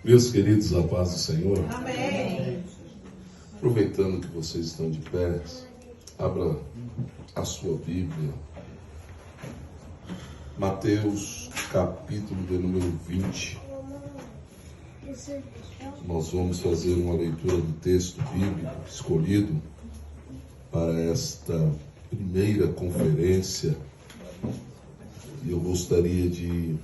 Meus queridos, a paz do Senhor. Amém. Aproveitando que vocês estão de pé, abra a sua Bíblia. Mateus, capítulo de número 20. Nós vamos fazer uma leitura do texto bíblico escolhido para esta primeira conferência. E eu gostaria de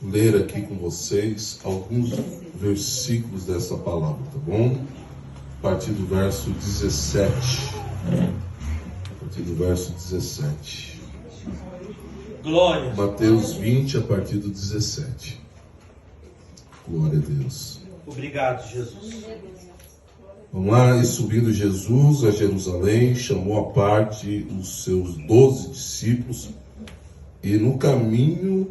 ler aqui com vocês alguns versículos dessa palavra, tá bom? A partir do verso 17. A partir do verso 17. Glória. Mateus 20, a partir do 17. Glória a Deus. Obrigado, Jesus. Vamos lá. E subindo Jesus a Jerusalém, chamou à parte os seus 12 discípulos, e no caminho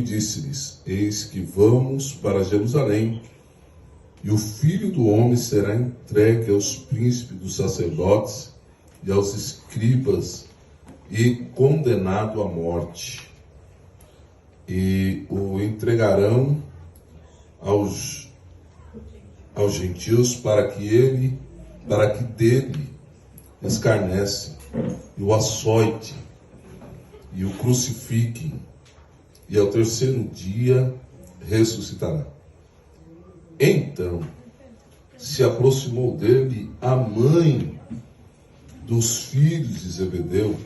disse-lhes: Eis que vamos para Jerusalém, e o Filho do Homem será entregue aos príncipes dos sacerdotes e aos escribas, e condenado à morte. E o entregarão aos gentios para que dele escarnecem, e o açoite, e o crucifiquem, e ao terceiro dia ressuscitará. Então se aproximou dele a mãe dos filhos de Zebedeu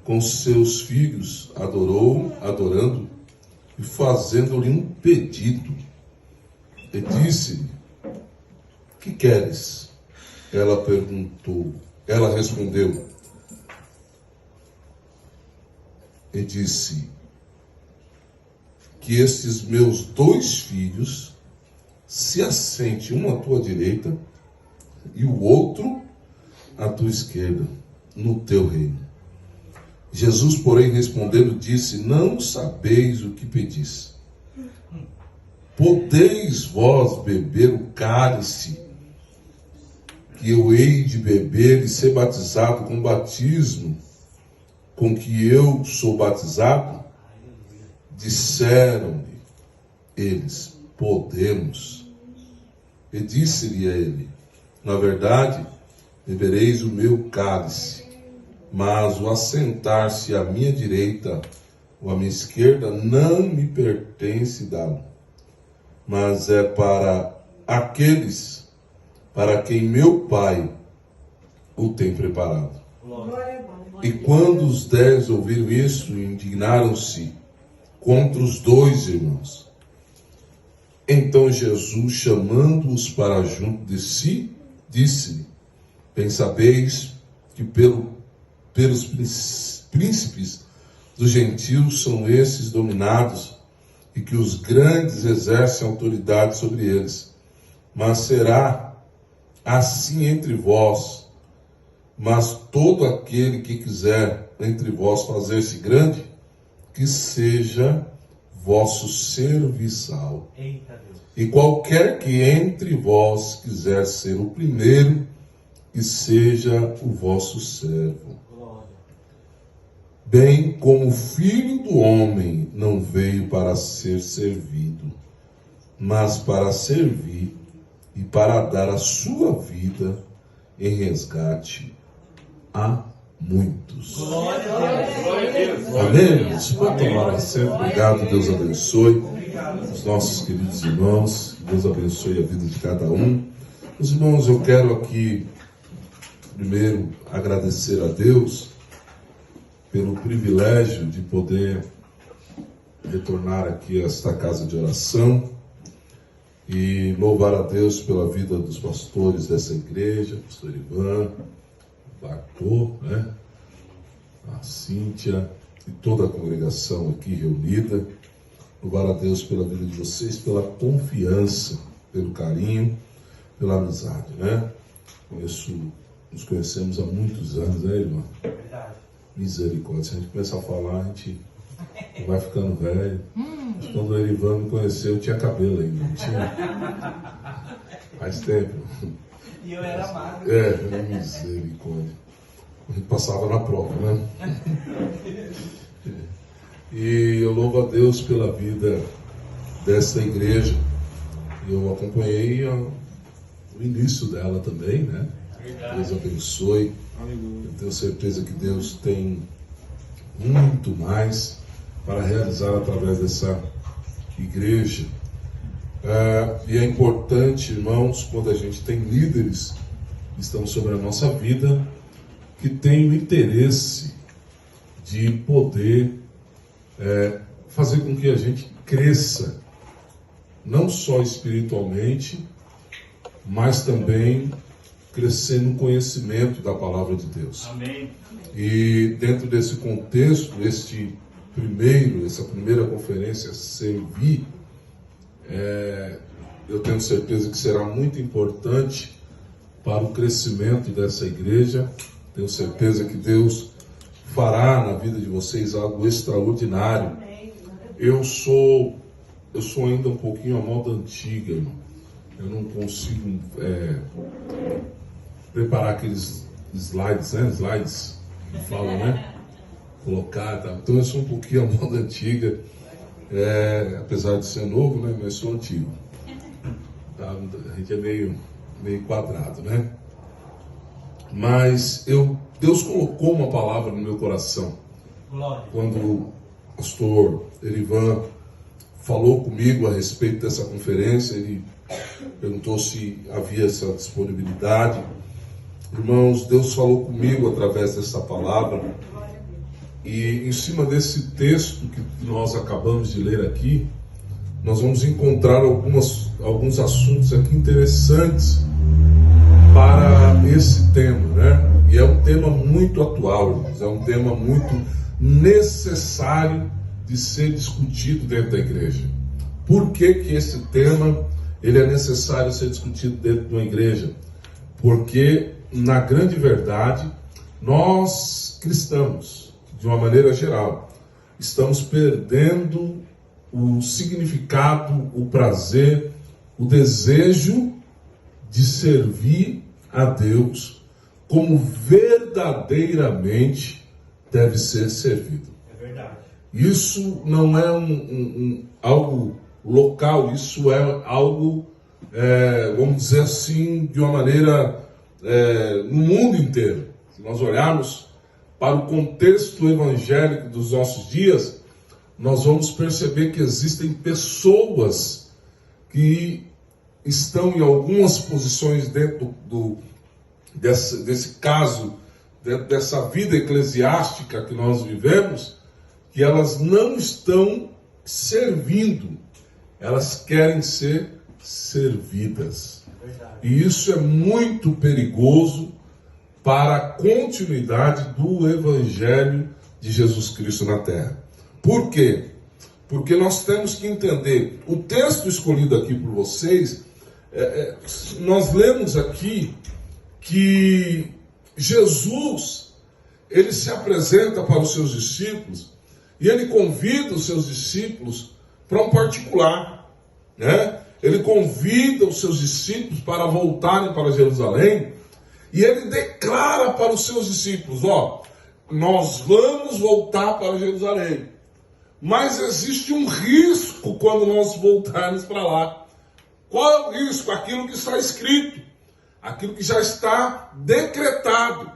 com seus filhos, adorando e fazendo-lhe um pedido. E disse-lhe: Que queres? Ela respondeu e disse: Que estes meus 2 filhos se assente, um à tua direita e o outro à tua esquerda, no teu reino. Jesus, porém, respondendo, disse: Não sabeis o que pedis. Podeis vós beber o cálice que eu hei de beber e ser batizado com o batismo com que eu sou batizado? Disseram-lhe eles: Podemos. E disse-lhe a ele: Na verdade, bebereis o meu cálice, mas o assentar-se à minha direita ou à minha esquerda não me pertence dá-lo, mas é para aqueles para quem meu Pai o tem preparado. E quando os 10 ouviram isso, indignaram-se contra os 2 irmãos. Então Jesus, chamando-os para junto de si, disse-lhe: Bem sabeis que pelos príncipes dos gentios são esses dominados, e que os grandes exercem autoridade sobre eles. Mas será assim entre vós. Mas todo aquele que quiser entre vós fazer-se grande, que seja vosso serviçal. Eita Deus. E qualquer que entre vós quiser ser o primeiro, que seja o vosso servo. Glória. Bem como o Filho do Homem não veio para ser servido, mas para servir e para dar a sua vida em resgate a muitos. Glória a Deus. Amém? Você pode tomar assento. Obrigado, Deus abençoe os nossos queridos irmãos. Deus abençoe a vida de cada um. Meus irmãos, eu quero aqui primeiro agradecer a Deus pelo privilégio de poder retornar aqui a esta casa de oração e louvar a Deus pela vida dos pastores dessa igreja, pastor Ivan, Bartô, né? A Cíntia e toda a congregação aqui reunida. Louvar a Deus pela vida de vocês, pela confiança, pelo carinho, pela amizade, né? Nos conhecemos há muitos anos, né, irmão? Verdade. Misericórdia. Se a gente começar a falar, a gente vai ficando velho. Quando o Erivan me conheceu, eu tinha cabelo ainda, não tinha? Faz tempo. E eu era magro. Misericórdia. A gente passava na prova, né? E eu louvo a Deus pela vida desta igreja. Eu acompanhei o início dela também, né? Deus abençoe. Eu tenho certeza que Deus tem muito mais para realizar através dessa igreja. E é importante, irmãos, quando a gente tem líderes que estão sobre a nossa vida, que têm o interesse de poder fazer com que a gente cresça, não só espiritualmente, mas também crescer no conhecimento da palavra de Deus. Amém. E dentro desse contexto, essa primeira conferência, Servir, eu tenho certeza que será muito importante para o crescimento dessa igreja. Tenho certeza que Deus fará na vida de vocês algo extraordinário. Eu sou ainda um pouquinho a moda antiga, irmão. Eu não consigo preparar aqueles slides, né? Slides que falam, né? Colocar, tá? Então eu sou um pouquinho a moda antiga, apesar de ser novo, né? Mas sou antigo. Tá? A gente é meio quadrado, né? Mas Deus colocou uma palavra no meu coração. Glória. Quando o pastor Erivan falou comigo a respeito dessa conferência, ele perguntou se havia essa disponibilidade. Irmãos, Deus falou comigo através dessa palavra, e em cima desse texto que nós acabamos de ler aqui, nós vamos encontrar alguns assuntos aqui interessantes para esse tema, né? E é um tema muito atual, irmãos, é um tema muito necessário de ser discutido dentro da igreja. Por que esse tema ele é necessário ser discutido dentro de uma igreja? Porque, na grande verdade, nós cristãos, de uma maneira geral, estamos perdendo o significado, o prazer, o desejo de servir a Deus como verdadeiramente deve ser servido. É verdade. Isso não é algo local, isso é algo, vamos dizer assim, de uma maneira no mundo inteiro. Se nós olharmos para o contexto evangélico dos nossos dias, nós vamos perceber que existem pessoas que estão em algumas posições dentro desse caso, dentro dessa vida eclesiástica que nós vivemos, que elas não estão servindo, elas querem ser servidas. E isso é muito perigoso para a continuidade do Evangelho de Jesus Cristo na Terra. Por quê? Porque nós temos que entender, o texto escolhido aqui por vocês, nós lemos aqui que Jesus, ele se apresenta para os seus discípulos e ele convida os seus discípulos para um particular, né? Ele convida os seus discípulos para voltarem para Jerusalém e ele declara para os seus discípulos, nós vamos voltar para Jerusalém, mas existe um risco quando nós voltarmos para lá. Qual é o risco? Aquilo que está escrito, aquilo que já está decretado.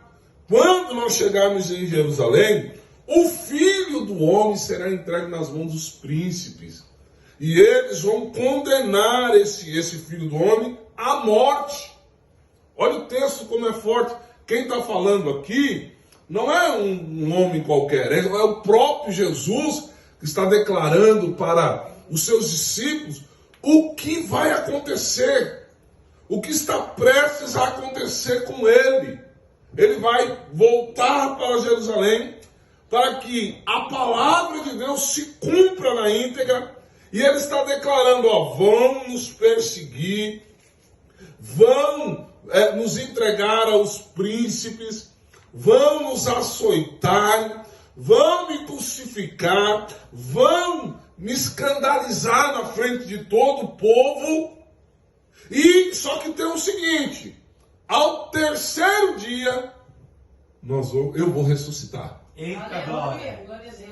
Quando nós chegarmos em Jerusalém, o Filho do Homem será entregue nas mãos dos príncipes. E eles vão condenar esse Filho do Homem à morte. Olha o texto como é forte. Quem está falando aqui não é um homem qualquer, é o próprio Jesus que está declarando para os seus discípulos o que vai acontecer, o que está prestes a acontecer com ele. Ele vai voltar para Jerusalém para que a palavra de Deus se cumpra na íntegra, e ele está declarando, vão nos perseguir, vão nos entregar aos príncipes, vão nos açoitar, vão me crucificar, vão me escandalizar na frente de todo o povo. E só que tem o seguinte: ao terceiro dia eu vou ressuscitar. Eita glória.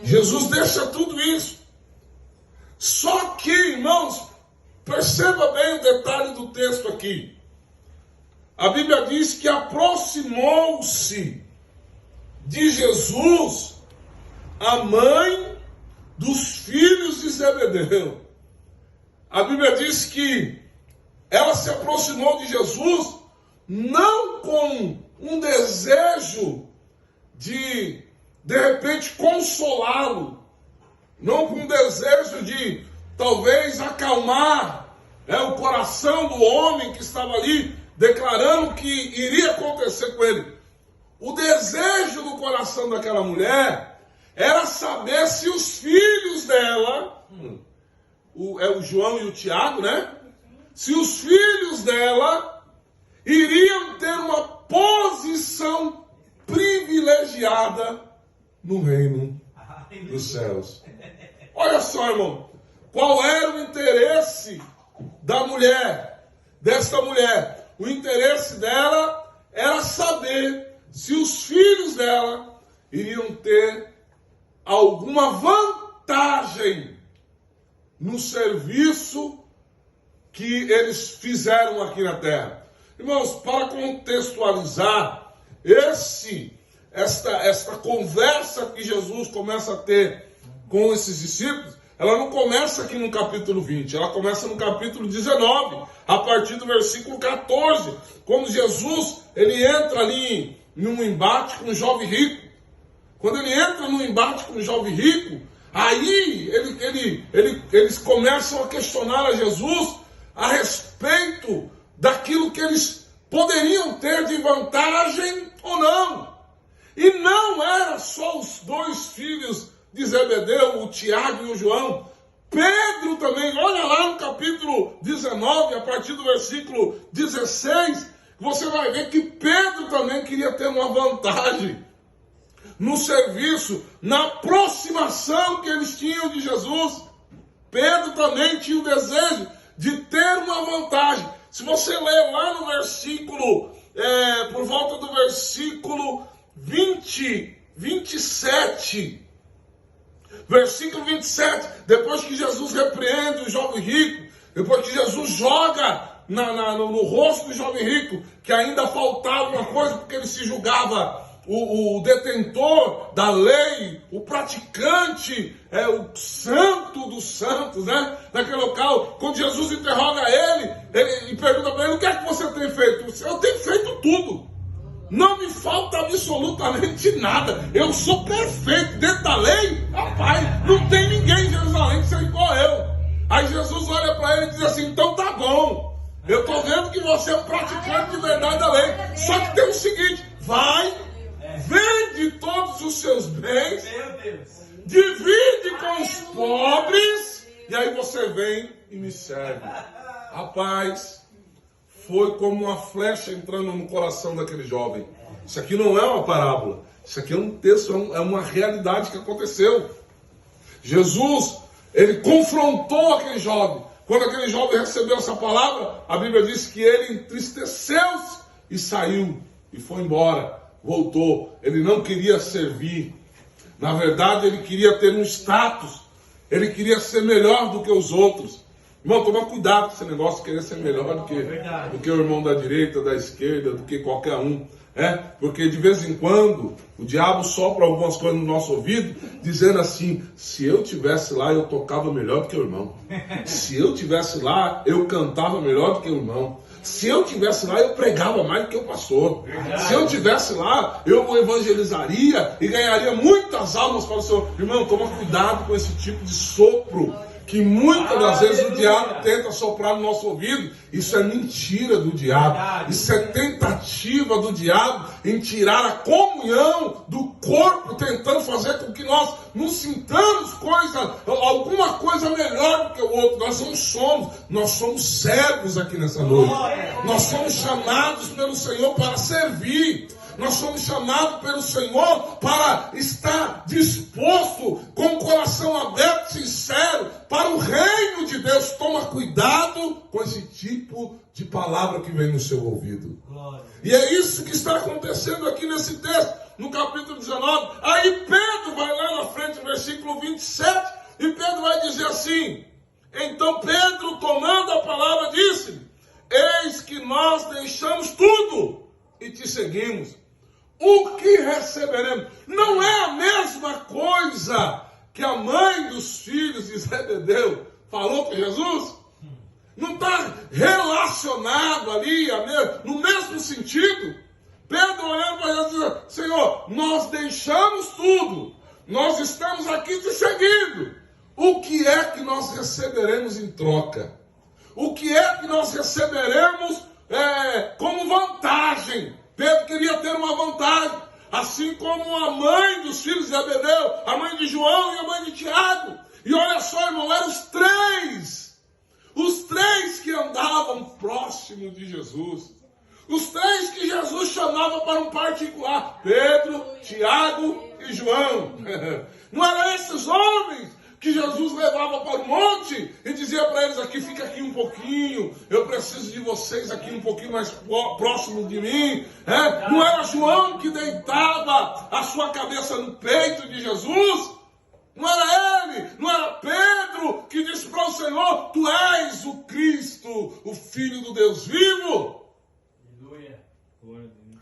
Jesus deixa tudo isso. Só que, irmãos, perceba bem o detalhe do texto aqui. A Bíblia diz que aproximou-se de Jesus a mãe dos filhos de Zebedeu. A Bíblia diz que ela se aproximou de Jesus não com um desejo de repente, consolá-lo, não com um desejo de, talvez, acalmar o coração do homem que estava ali, declarando que iria acontecer com ele. O desejo do coração daquela mulher era saber se os filhos dela, o João e o Tiago, né? Se os filhos dela iriam ter uma posição privilegiada no reino dos céus. Olha só, irmão, qual era o interesse da mulher, desta mulher? O interesse dela era saber se os filhos dela iriam ter alguma vantagem no serviço que eles fizeram aqui na terra. Irmãos, para contextualizar esta conversa que Jesus começa a ter com esses discípulos, ela não começa aqui no capítulo 20, ela começa no capítulo 19, a partir do versículo 14, quando Jesus ele entra ali num embate com um jovem rico. Quando ele entra num embate com um jovem rico, aí eles começam a questionar a Jesus a respeito daquilo que eles poderiam ter de vantagem ou não. E não era só os dois filhos de Zebedeu, o Tiago e o João. Pedro também, olha lá no capítulo 19, a partir do versículo 16, você vai ver que Pedro também queria ter uma vantagem no serviço, na aproximação que eles tinham de Jesus. Pedro também tinha o desejo de ter uma vantagem. Se você ler lá no versículo, por volta do versículo 27, versículo 27, depois que Jesus repreende o jovem rico, depois que Jesus joga no rosto do jovem rico, que ainda faltava uma coisa, porque ele se julgava o detentor da lei, o praticante, o santo dos santos, né? Naquele local, quando Jesus interroga ele e pergunta para ele: o que é que você tem feito? Eu tenho feito tudo, não me falta absolutamente nada, eu sou perfeito dentro da lei, rapaz, não tem ninguém em Jerusalém que seja igual eu. Aí Jesus olha para ele e diz assim: então tá bom, eu estou vendo que você é um praticante de verdade da lei, só que tem o seguinte, vai, vende todos os seus bens, divide com os pobres, e aí você vem e me serve. Rapaz, foi como uma flecha entrando no coração daquele jovem. Isso aqui não é uma parábola, isso aqui é um texto, é uma realidade que aconteceu. Jesus, ele confrontou aquele jovem. Quando aquele jovem recebeu essa palavra, a Bíblia diz que ele entristeceu-se e saiu, e foi embora. Voltou, ele não queria servir. Na verdade, ele queria ter um status. Ele queria ser melhor do que os outros. Irmão, toma cuidado com esse negócio de querer ser melhor do que o irmão da direita, da esquerda, do que qualquer um. Porque de vez em quando o diabo sopra algumas coisas no nosso ouvido, dizendo assim: se eu tivesse lá, eu tocava melhor do que o irmão. Se eu tivesse lá, eu cantava melhor do que o irmão. Se eu tivesse lá, eu pregava mais do que o pastor. Se eu tivesse lá, eu evangelizaria e ganharia muitas almas para o Senhor. Irmão, toma cuidado com esse tipo de sopro que muitas das vezes o diabo tenta soprar no nosso ouvido. Isso é mentira do diabo. Isso é tentativa do diabo em tirar a comunhão do corpo, tentando fazer com que nós nos sintamos alguma coisa melhor do que o outro. Nós somos servos aqui nessa noite. Nós somos chamados pelo Senhor para servir. Nós somos chamados pelo Senhor para estar disposto, com o coração aberto, sincero, para o reino de Deus. Toma cuidado com esse tipo de palavra que vem no seu ouvido. E é isso que está acontecendo aqui nesse texto. no capítulo 19. Aí Pedro vai lá na frente, no versículo 27, e Pedro vai dizer assim: então Pedro, tomando a palavra, disse: eis que nós deixamos tudo e te seguimos. O que receberemos? Não é a mesma coisa que a mãe dos filhos de Zebedeu falou com Jesus? Não está relacionado ali, no mesmo sentido? Pedro olhando para Jesus e dizendo: Senhor, nós deixamos tudo, nós estamos aqui te seguindo. O que é que nós receberemos em troca? O que é que nós receberemos como vantagem? Pedro queria ter uma vantagem, assim como a mãe dos filhos de Zebedeu, a mãe de João e a mãe de Tiago. E olha só, irmão, eram os três que andavam próximo de Jesus. Os três que Jesus chamava para um particular: Pedro, Tiago e João. Não eram esses homens que Jesus levava para o monte e dizia para eles: aqui, fica aqui um pouquinho, eu preciso de vocês aqui um pouquinho mais próximo de mim. Não era João que deitava a sua cabeça no peito de Jesus? Não era ele, não era Pedro que disse para o Senhor: tu és o Cristo, o Filho do Deus vivo? Aleluia.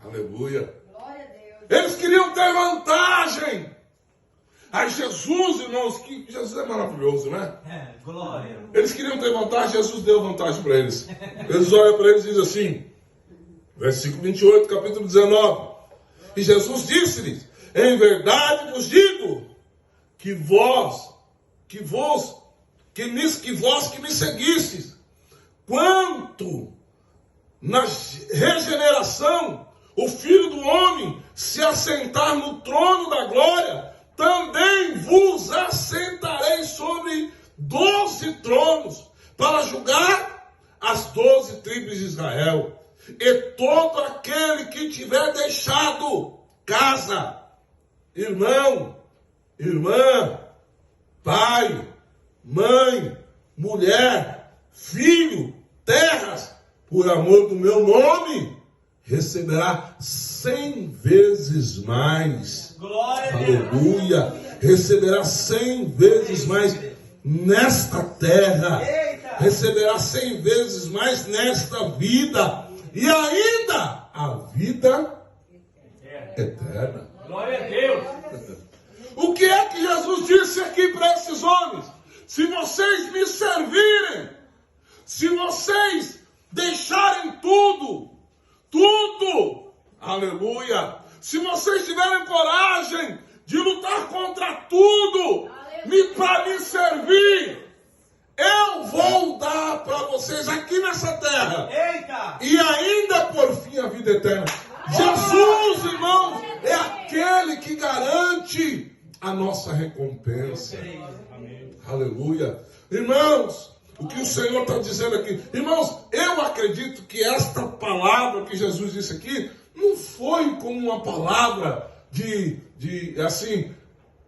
Aleluia. Glória a Deus. Eles queriam ter vantagem. Aí Jesus, irmãos, que Jesus é maravilhoso, né? Glória. Eles queriam ter vantagem, Jesus deu vantagem para eles. Eles olham para eles e dizem assim, versículo 28, capítulo 19. E Jesus disse-lhes: em verdade vos digo, que vós que me seguistes, quanto na regeneração o Filho do Homem se assentar no trono da glória, também vos assentarei sobre 12 tronos, para julgar as 12 tribos de Israel. E todo aquele que tiver deixado casa, irmão, irmã, pai, mãe, mulher, filho, terras, por amor do meu nome, receberá 100 vezes mais. Glória. Aleluia. Receberá 100 vezes mais nesta terra. Eita. Receberá 100 vezes mais nesta vida. E ainda a vida eterna. Glória a Deus. O que é que Jesus disse aqui para esses homens? Se vocês me servirem, se vocês deixarem tudo, aleluia, se vocês tiverem coragem de lutar contra tudo, para me servir, eu vou dar para vocês aqui nessa terra. Eita. E ainda por fim a vida eterna. Jesus, irmãos, é aquele que garante a nossa recompensa. Amém. Aleluia. Irmãos, o que o Senhor está dizendo aqui? Irmãos, eu acredito que esta palavra que Jesus disse aqui não foi como uma palavra assim,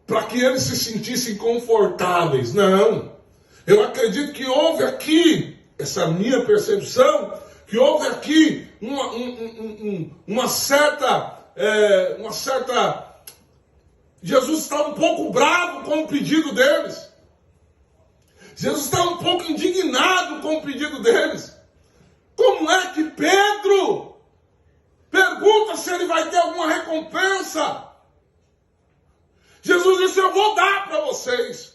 para que eles se sentissem confortáveis. Não. Eu acredito que houve aqui, essa minha percepção, que houve aqui uma certa... Jesus estava um pouco bravo com o pedido deles. Jesus estava um pouco indignado com o pedido deles. Como é que Pedro pergunta se ele vai ter alguma recompensa? Jesus disse: eu vou dar para vocês.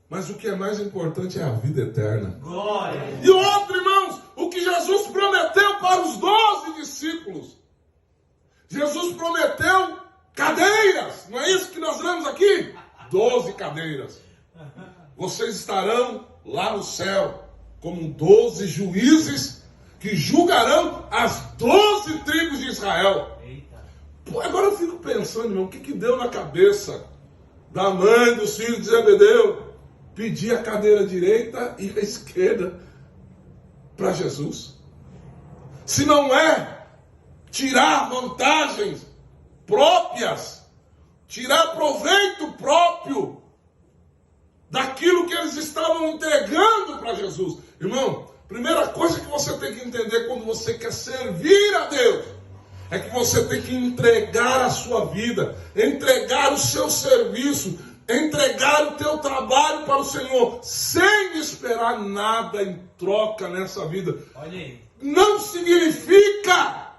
Mas o que é mais importante é a vida eterna. Glória. E outro, irmãos, o que Jesus prometeu para os 12 discípulos. Jesus prometeu cadeiras. Não é isso que nós lemos aqui? 12 cadeiras. Vocês estarão lá no céu como 12 juízes que julgarão as 12 tribos de Israel. Eita. Pô, agora eu fico pensando, irmão, o que deu na cabeça da mãe dos filhos de Zebedeu pedir a cadeira direita e a esquerda para Jesus? Se não é tirar vantagens próprias, tirar proveito próprio daquilo que eles estavam entregando para Jesus. Irmão, primeira coisa que você tem que entender quando você quer servir a Deus É que você tem que entregar a sua vida, entregar o seu serviço, entregar o teu trabalho para o Senhor, sem esperar nada em troca nessa vida. Olha aí. Não significa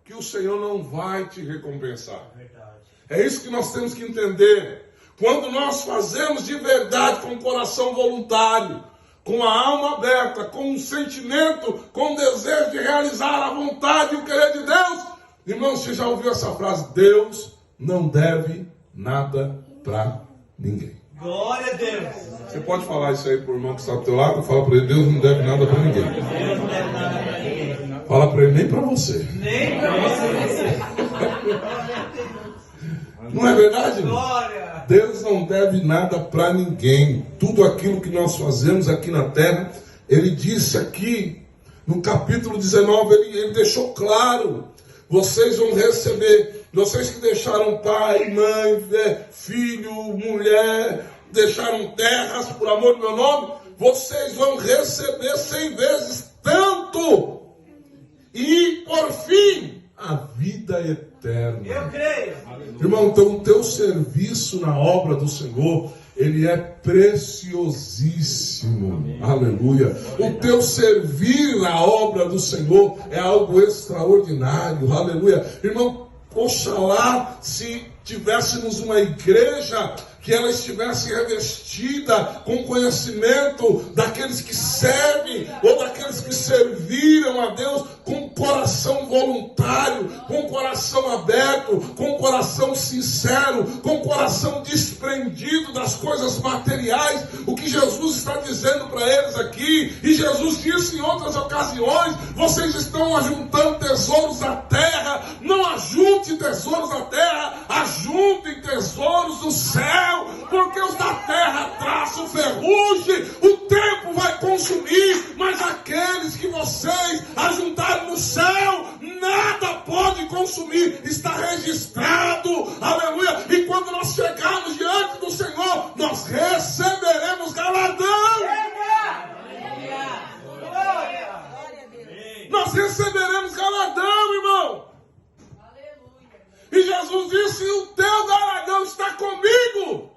que o Senhor não vai te recompensar. Verdade. É isso que nós temos que entender. Quando nós fazemos de verdade, com o coração voluntário, com a alma aberta, com um sentimento, com o desejo de realizar a vontade e o querer de Deus. Irmão, você já ouviu essa frase? Deus não deve nada para ninguém. Glória a Deus. Você pode falar isso aí para o irmão que está do teu lado? Fala para ele, Deus não deve nada para ninguém. Deus não deve nada para ninguém. Fala para ele, nem para você. Nem para você. Não é verdade, irmão? Glória. Deus não deve nada para ninguém. Tudo aquilo que nós fazemos aqui na terra, ele disse aqui, no capítulo 19, ele deixou claro. Vocês vão receber, vocês que deixaram pai, mãe, filho, mulher, deixaram terras por amor do meu nome, vocês vão receber 100 vezes tanto. E, por fim, a vida eterna. Eu creio. Irmão, então o teu serviço na obra do Senhor, ele é preciosíssimo. Amém. Aleluia. O teu servir na obra do Senhor é algo extraordinário. Aleluia. Irmão, oxalá se tivéssemos uma igreja que ela estivesse revestida com conhecimento daqueles que servem ou daqueles que serviram a Deus com coração voluntário, com coração aberto, com coração sincero, com coração desprendido das coisas materiais. O que Jesus está dizendo para eles aqui, e Jesus disse em outras ocasiões, vocês estão ajuntando tesouros da terra, não ajunte tesouros da terra, ajuntem tesouros do céu, porque os da terra traçam ferrugem, o tempo vai consumir, mas aqueles que vocês ajuntaram no céu, nada pode consumir, está registrado, aleluia, e quando nós chegarmos diante do Senhor, nós receberemos galardão. Nós receberemos galardão, irmão. E Jesus disse, o teu galardão está comigo.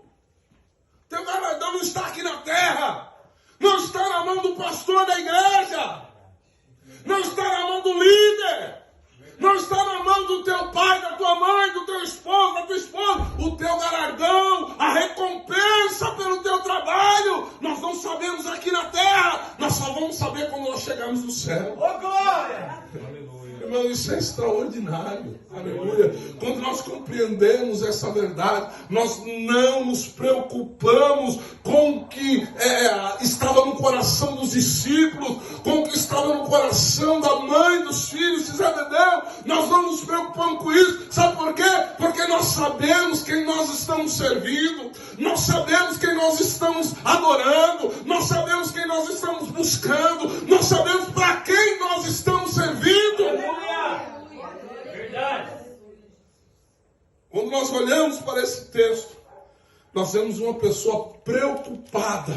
Teu galardão não está aqui na terra. Não está na mão do pastor da igreja. Não está na mão do líder. Não está na mão do teu pai, da tua mãe, do teu esposo, da tua esposa. O teu galardão, a recompensa pelo teu trabalho, nós não sabemos aqui na terra. Nós só vamos saber quando nós chegarmos no céu. Ô, glória! Irmão, isso é extraordinário. Aleluia. Quando nós compreendemos essa verdade, nós não nos preocupamos com o que estava no coração dos discípulos, com o que estava no coração da mãe, dos filhos de Zebedeu. Nós não nos preocupamos com isso. Sabe por quê? Porque nós sabemos quem nós estamos servindo, nós sabemos quem nós estamos adorando, nós sabemos quem nós estamos buscando, nós sabemos para quem nós estamos servindo. Verdade. Quando nós olhamos para esse texto, nós vemos uma pessoa preocupada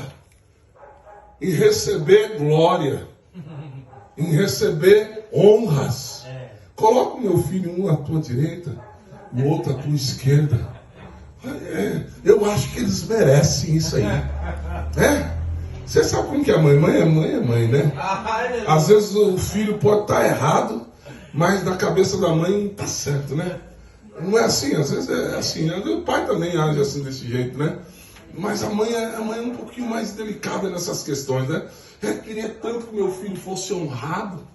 em receber glória, em receber honras. Coloca o meu filho um à tua direita, o outro à tua esquerda. Eu acho que eles merecem isso aí. Você sabe como que é mãe? Mãe é mãe, né? Às vezes o filho pode estar errado, mas na cabeça da mãe está certo, né? Não é assim, às vezes é assim. O pai também age assim desse jeito, né? Mas a mãe é um pouquinho mais delicada nessas questões, né? Eu queria tanto que meu filho fosse honrado,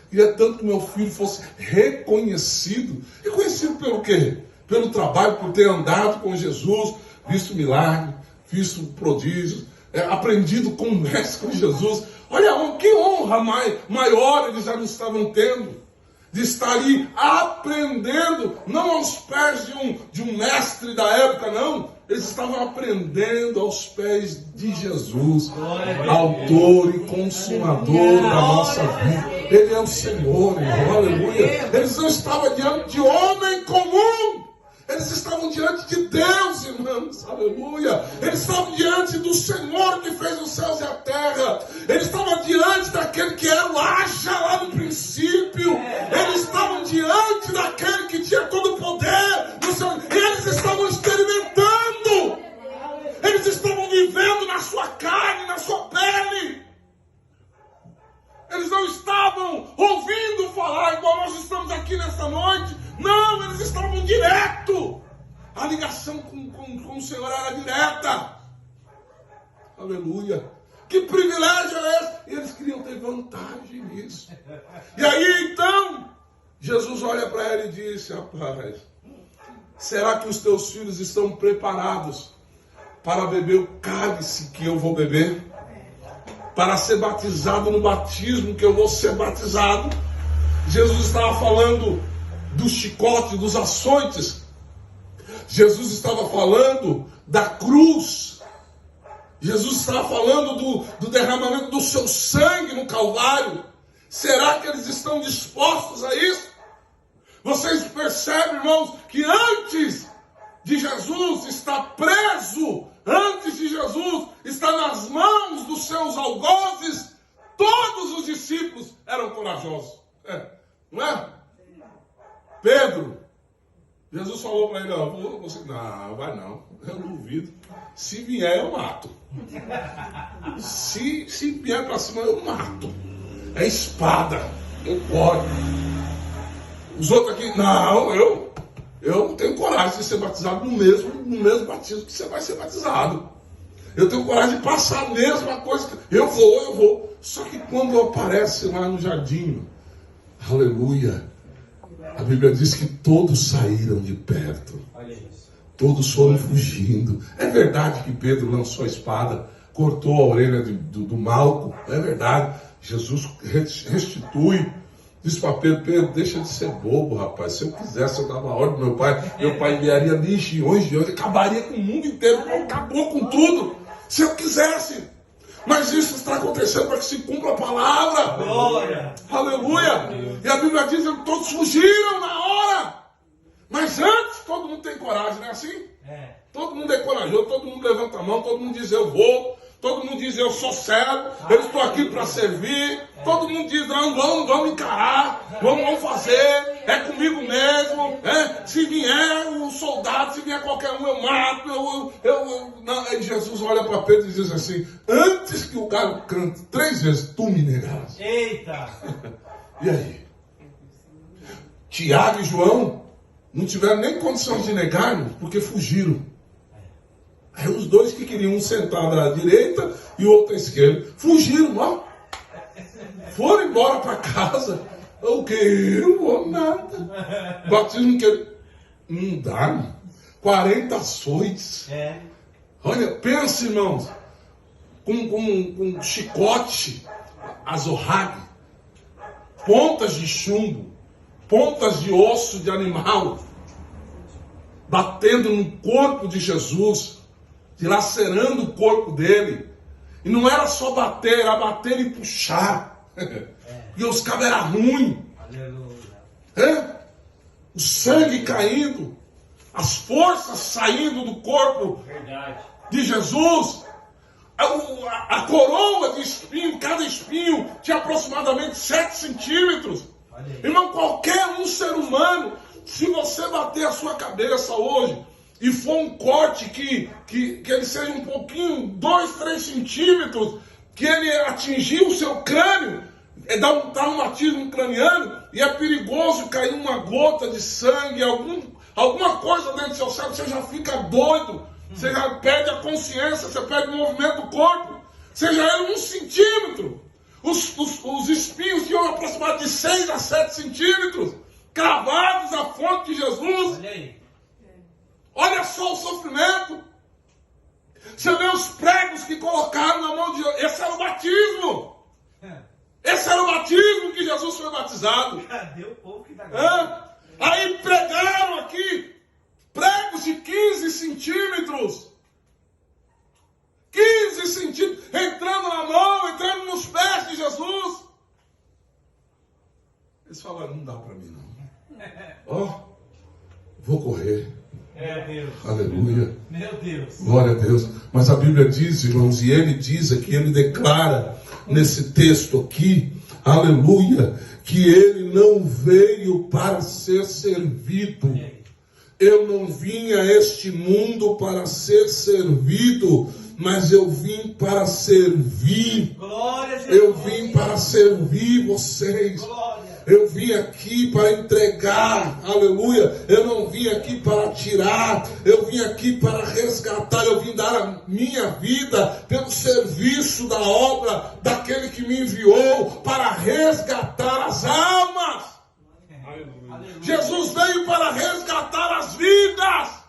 queria tanto que meu filho fosse reconhecido. Reconhecido pelo quê? Pelo trabalho, por ter andado com Jesus, visto milagre, visto prodígios, aprendido com o mestre, com Jesus. Olha, que honra maior eles já não estavam tendo, de estar ali aprendendo, não aos pés de um mestre da época, não. Eles estavam aprendendo aos pés de Jesus, autor e consumador da nossa vida. Ele é o Senhor, irmão, aleluia. Eles não estavam diante de homem comum. Eles estavam diante de Deus, irmãos, aleluia. Eles estavam diante do Senhor que fez os céus e a terra. Eles estavam diante daquele que era o Acha lá no princípio. Eles estavam diante aqui nesta noite. Não, eles estavam direto. A ligação com o Senhor era direta. Aleluia. Que privilégio é esse? E eles queriam ter vantagem nisso. E aí então, Jesus olha para ele e disse: rapaz, será que os teus filhos estão preparados para beber o cálice que eu vou beber? Para ser batizado no batismo que eu vou ser batizado? Jesus estava falando do chicote, dos açoites. Jesus estava falando da cruz. Jesus estava falando do derramamento do seu sangue no Calvário. Será que eles estão dispostos a isso? Vocês percebem, irmãos, que antes de Jesus estar preso, antes de Jesus estar nas mãos dos seus algozes, todos os discípulos eram corajosos. Não é? Pedro, Jesus falou para ele: não, vai não, eu duvido. Se vier, eu mato. Se vier para cima, eu mato. É espada, eu pode. Os outros aqui: não, eu não tenho coragem de ser batizado no mesmo batismo que você vai ser batizado. Eu tenho coragem de passar a mesma coisa. Eu vou. Só que quando aparece lá no jardim, aleluia, a Bíblia diz que todos saíram de perto. Todos foram fugindo. É verdade que Pedro lançou a espada, cortou a orelha do Malco. É verdade. Jesus restitui. Diz para Pedro: deixa de ser bobo, rapaz. Se eu quisesse, eu dava ordem pro meu pai enviaria legiões de anjos, acabaria com o mundo inteiro, acabou com tudo. Se eu quisesse. Mas isso está acontecendo para que se cumpra a palavra. Glória. Aleluia. E a Bíblia diz que todos fugiram na hora. Mas antes, todo mundo tem coragem, não é assim? Todo mundo é corajoso, todo mundo levanta a mão, todo mundo diz: eu vou. Todo mundo diz: eu sou servo, eu estou aqui para servir. Todo mundo diz: não, vamos encarar, vamos fazer, é comigo mesmo. Se vier um soldado, se vier qualquer um, eu mato. Não. Aí Jesus olha para Pedro e diz assim: antes que o galo cante 3 vezes, tu me negarás. Eita! E aí? Tiago e João não tiveram nem condições de negar, porque fugiram. Aí os dois que queriam, um sentado à direita e o outro à esquerda, fugiram lá. Foram embora para casa. O que? Eu não vou nada. Batismo que não dá. 40 açoites. Olha, pensa, irmãos, com chicote, azorrague, pontas de chumbo, pontas de osso de animal, batendo no corpo de Jesus, dilacerando o corpo dele. E não era só bater, era bater e puxar. E os cabos eram ruins. O sangue caindo, as forças saindo do corpo de Jesus. A coroa de espinho, cada espinho tinha aproximadamente 7 centímetros. Irmão, qualquer um ser humano, se você bater a sua cabeça hoje e for um corte que ele seja um pouquinho, 2, 3 centímetros, que ele atingir o seu crânio, dá um traumatismo craniano, e é perigoso cair uma gota de sangue, alguma coisa dentro do seu cérebro, você já fica doido, você já perde a consciência, você perde o movimento do corpo, seja ele 1 centímetro. Os espinhos tinham aproximadamente de 6 a 7 centímetros, cravados à fonte de Jesus. Olha só o sofrimento. Você vê os pregos que colocaram na mão de Jesus. Esse era o batismo. Esse era o batismo que Jesus foi batizado. Cadê o povo que tá Aí pregaram aqui pregos de 15 centímetros. 15 centímetros. Entrando na mão, entrando nos pés de Jesus. Eles falaram: não dá para mim não. Vou correr. Meu Deus. Aleluia. Meu Deus. Glória a Deus. Mas a Bíblia diz, irmãos, e ele diz aqui, ele declara nesse texto aqui, aleluia, que ele não veio para ser servido. Eu não vim a este mundo para ser servido, mas eu vim para servir. Glória a Jesus. Eu vim para servir vocês. Glória. Eu vim aqui para entregar, aleluia. Eu não vim aqui para tirar, eu vim aqui para resgatar. Eu vim dar a minha vida pelo serviço da obra daquele que me enviou para resgatar as almas. Aleluia. Jesus veio para resgatar as vidas.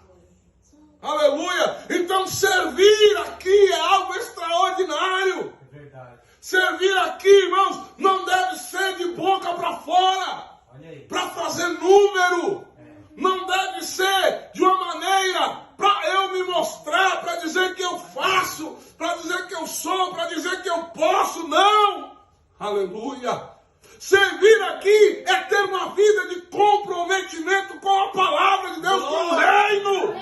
Aleluia. Então servir aqui é algo extraordinário. É verdade. Servir aqui, irmãos, não deve ser de boca para fora, para fazer número. Não deve ser de uma maneira para eu me mostrar, para dizer que eu faço, para dizer que eu sou, para dizer que eu posso. Não. Aleluia. Servir aqui é ter uma vida de comprometimento com a palavra de Deus, com o reino.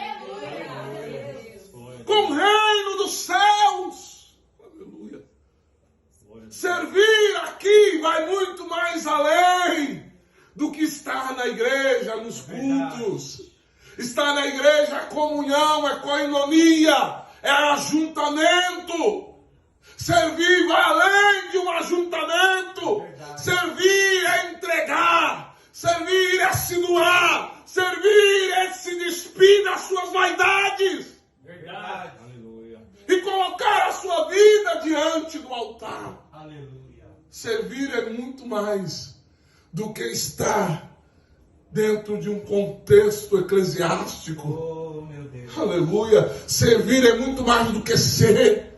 Com o reino dos céus. Servir aqui vai muito mais além do que estar na igreja, nos cultos. Estar na igreja é comunhão, é koinonia, é ajuntamento. Servir vai além de um ajuntamento. Servir é entregar. Servir é se doar. Servir é se despir das suas vaidades. Verdade. E colocar a sua vida diante do altar. Aleluia. Servir é muito mais do que estar dentro de um contexto eclesiástico. Oh, meu Deus. Aleluia. Servir é muito mais do que ser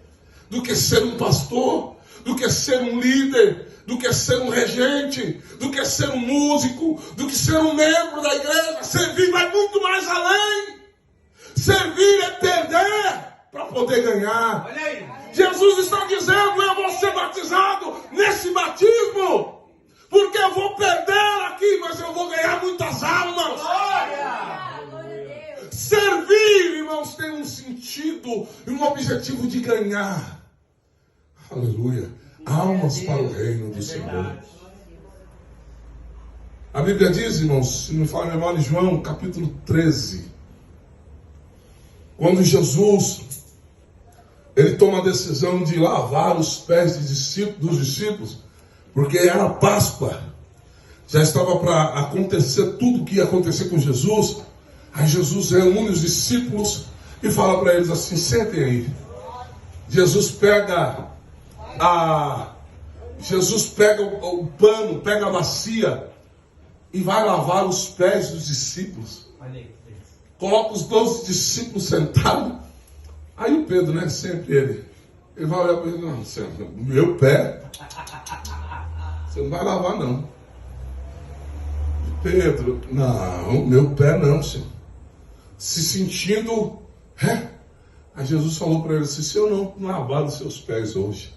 um pastor, do que ser um líder, do que ser um regente, do que ser um músico, do que ser um membro da igreja. Servir vai muito mais além. Servir é perder para poder ganhar. Olha aí. Jesus está dizendo: eu vou ser batizado nesse batismo, porque eu vou perder aqui, mas eu vou ganhar muitas almas. Servir, irmãos, tem um sentido e um objetivo de ganhar. Aleluia. Almas para o reino do Senhor. A Bíblia diz, irmãos, se não me falha a memória, João, capítulo 13. Quando Jesus, ele toma a decisão de lavar os pés dos discípulos, porque era Páscoa. Já estava para acontecer tudo o que ia acontecer com Jesus. Aí Jesus reúne os discípulos e fala para eles assim: sentem aí. Jesus pega o pano, pega a bacia e vai lavar os pés dos discípulos. Coloca os 12 discípulos sentados. Aí o Pedro, né, sempre ele vai olhar para ele: não, Senhor, meu pé você não vai lavar não. Pedro: não, meu pé não, Senhor. Se sentindo, Aí Jesus falou para ele assim: se eu não lavar os seus pés hoje,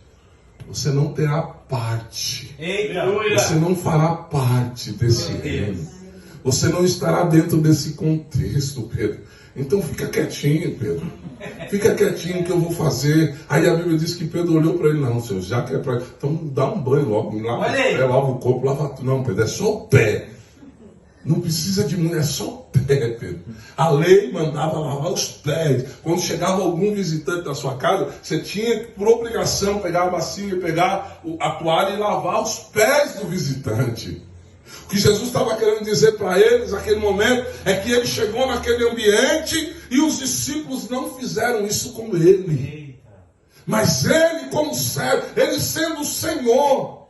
você não terá parte. Eita. Você não fará parte desse reino. Você não estará dentro desse contexto, Pedro. Então fica quietinho, Pedro. Fica quietinho que eu vou fazer. Aí a Bíblia diz que Pedro olhou para ele: não, Senhor, já que é para... então dá um banho logo. Lava o pé, lava o corpo, lava tudo. Não, Pedro, é só o pé. Não precisa de mulher, é só o pé, Pedro. A lei mandava lavar os pés. Quando chegava algum visitante na sua casa, você tinha que, por obrigação, pegar a bacia, pegar a toalha e lavar os pés do visitante. O que Jesus estava querendo dizer para eles naquele momento é que ele chegou naquele ambiente e os discípulos não fizeram isso com ele. Mas ele, como servo, ele sendo o Senhor,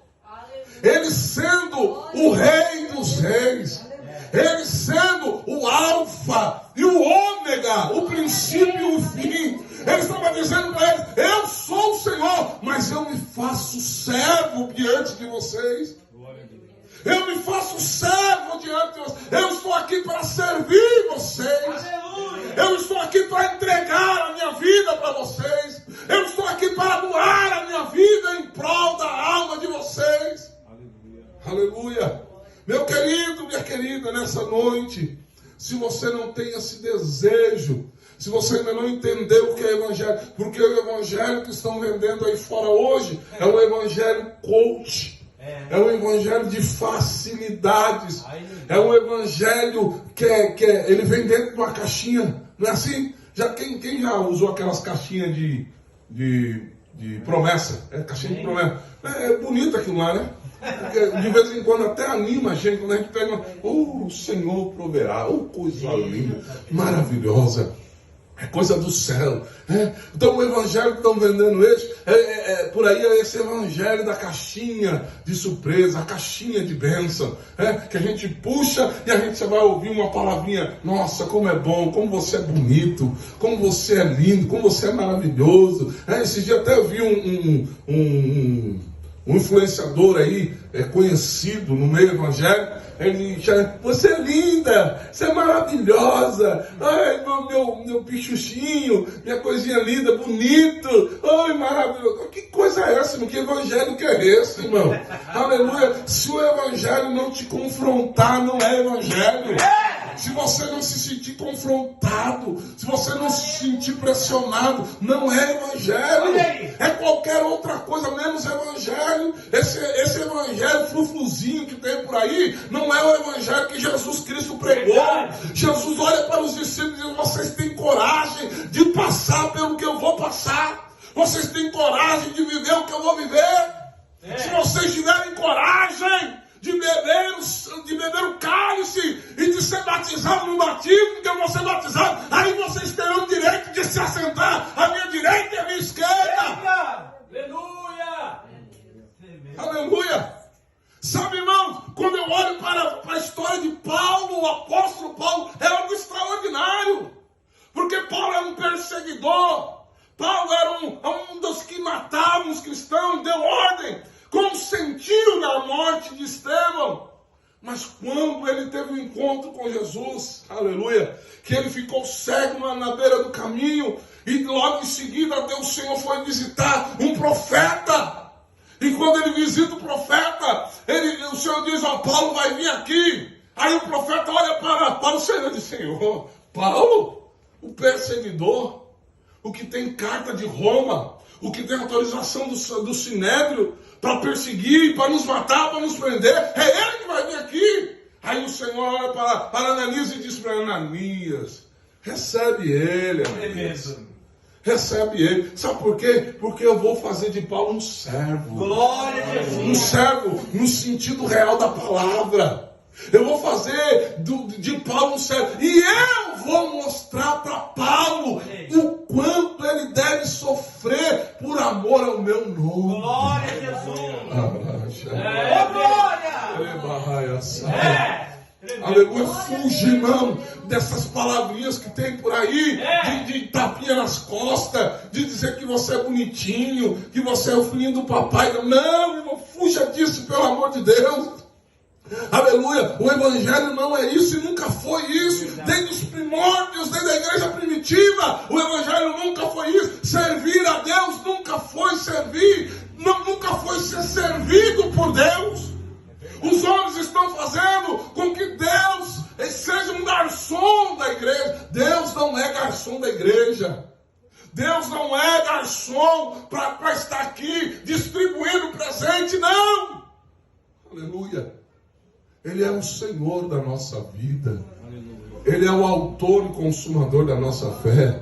ele sendo o Rei dos Reis, ele sendo o Alfa e o Ômega, o princípio e o fim. Ele estava dizendo para eles: eu sou o Senhor, mas eu me faço servo diante de vocês. Eu me faço servo diante de vocês. Eu estou aqui para servir vocês. Eu estou aqui para entregar a minha vida para vocês. Eu estou aqui para doar a minha vida em prol da alma de vocês. Aleluia. Meu querido, minha querida, nessa noite, se você não tem esse desejo, se você ainda não entendeu o que é evangelho, porque o evangelho que estão vendendo aí fora hoje é um evangelho coach. É um evangelho de facilidades. É um evangelho que ele vem dentro de uma caixinha. Não é assim? Quem já usou aquelas caixinhas de promessa? É caixinha de promessa. É bonito aquilo lá, né? Porque de vez em quando até anima a gente, quando a gente pega, o Senhor proverá, coisa linda, maravilhosa. É coisa do céu. Então o evangelho que estão vendendo esse, por aí é esse evangelho da caixinha de surpresa, a caixinha de bênção. Que a gente puxa e a gente vai ouvir uma palavrinha. Nossa, como é bom, como você é bonito, como você é lindo, como você é maravilhoso. Esse dia até eu vi um influenciador aí, conhecido no meio evangélico. Ele chama, você é linda, você é maravilhosa, ai, meu pichuchinho, minha coisinha linda, bonito, ai, maravilhoso. Que coisa é essa, irmão? Que evangelho que é esse, irmão? Aleluia. Se o evangelho não te confrontar, não é evangelho. Se você não se sentir confrontado, se você não se sentir pressionado, não é evangelho. É qualquer outra coisa, menos evangelho. Esse evangelho frufruzinho que tem por aí, não é o evangelho que Jesus Cristo pregou. Jesus olha para os discípulos e diz, vocês têm coragem de passar pelo que eu vou passar. Vocês têm coragem de viver o que eu vou viver. Se vocês tiverem coragem de beber o cálice e de ser batizado no batismo que eu vou ser batizado, aí vocês terão o direito de se assentar à minha direita e à minha esquerda. Aleluia! Aleluia! Sabe, irmão, quando eu olho para a história de Paulo, o apóstolo Paulo, é algo extraordinário. Porque Paulo era um perseguidor. Paulo era um dos que matavam os cristãos, deu ordem, consentiram na morte de Estevão. Mas quando ele teve um encontro com Jesus, aleluia, que ele ficou cego na beira do caminho, e logo em seguida o Senhor foi visitar um profeta. E quando ele visita o profeta, o Senhor diz, Paulo vai vir aqui. Aí o profeta olha para o Senhor e diz, Senhor, Paulo, o perseguidor, o que tem carta de Roma, o que tem autorização do Sinédrio para perseguir, para nos matar, para nos prender, é ele que vai vir aqui. Aí o Senhor olha para Ananias e diz para Ananias, recebe ele, Ananias. Recebe ele. Sabe por quê? Porque eu vou fazer de Paulo um servo. Glória a Jesus. Um servo no sentido real da palavra. Eu vou fazer de Paulo um servo. E eu vou mostrar para Paulo o quanto ele deve sofrer por amor ao meu nome. Glória a Jesus. Glória. Aleluia, fuja, irmão, dessas palavrinhas que tem por aí, de tapinha nas costas, de dizer que você é bonitinho, que você é o filhinho do papai. Não, irmão, fuja disso, pelo amor de Deus. Aleluia, o evangelho não é isso e nunca foi isso. Desde os primórdios, desde a igreja primitiva, o evangelho nunca foi isso. Servir a Deus nunca foi servir, nunca foi ser servido por Deus. Os homens estão fazendo com que Deus seja um garçom da igreja. Deus não é garçom da igreja. Deus não é garçom para estar aqui distribuindo presente, não. Aleluia. Ele é o Senhor da nossa vida. Ele é o autor e consumador da nossa fé.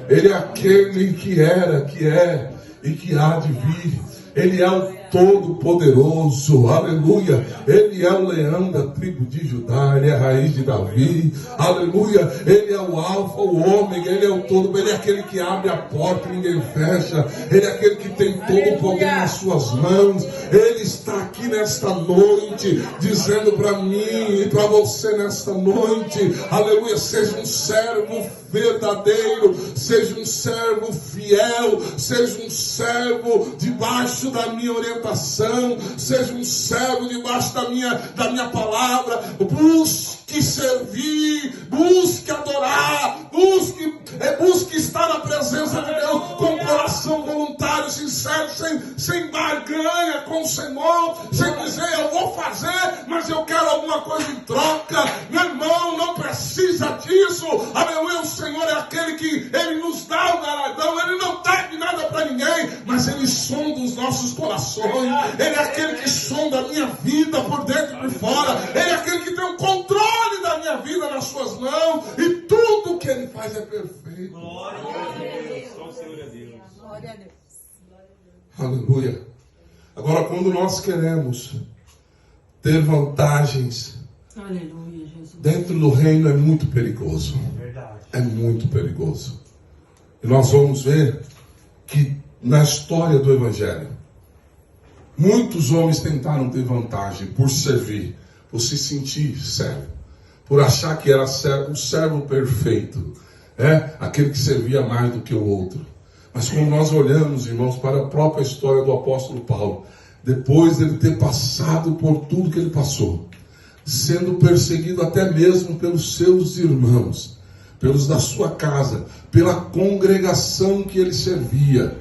Ele é aquele que era, que é e que há de vir. Ele é o Todo-Poderoso, aleluia. Ele é o leão da tribo de Judá, ele é a raiz de Davi, aleluia. Ele é o alfa, o ômega, ele é o todo, ele é aquele que abre a porta e ninguém fecha, ele é aquele que tem todo o poder nas suas mãos. Ele está aqui nesta noite, dizendo para mim e para você nesta noite, aleluia, seja um servo verdadeiro, seja um servo fiel, seja um servo debaixo da minha orientação, seja um servo debaixo da minha palavra. Busque servir, busque adorar, busque estar na presença de Deus com coração voluntário, sincero, sem barganha com o Senhor, sem dizer eu vou fazer, mas eu quero alguma coisa em troca. Meu irmão, não precisa disso. Aleluia, o Senhor é aquele que Ele nos dá o galardão. Ele não deve nada para ninguém, mas Ele sonda os nossos corações. Ele é aquele que sonda a minha vida por dentro e por fora. Ele é aquele que tem o controle da minha vida nas suas mãos, e tudo que Ele faz é perfeito. Glória a Deus. Só o Senhor é Deus. Glória a Deus. Aleluia. Agora, quando nós queremos ter vantagens Aleluia, Jesus. dentro do reino é muito perigoso. Verdade. É muito perigoso. E nós vamos ver que na história do Evangelho, muitos homens tentaram ter vantagem por servir, por se sentir servo, por achar que era o servo perfeito, aquele que servia mais do que o outro. Mas quando nós olhamos, irmãos, para a própria história do apóstolo Paulo, depois dele ter passado por tudo que ele passou, sendo perseguido até mesmo pelos seus irmãos, pelos da sua casa, pela congregação que ele servia,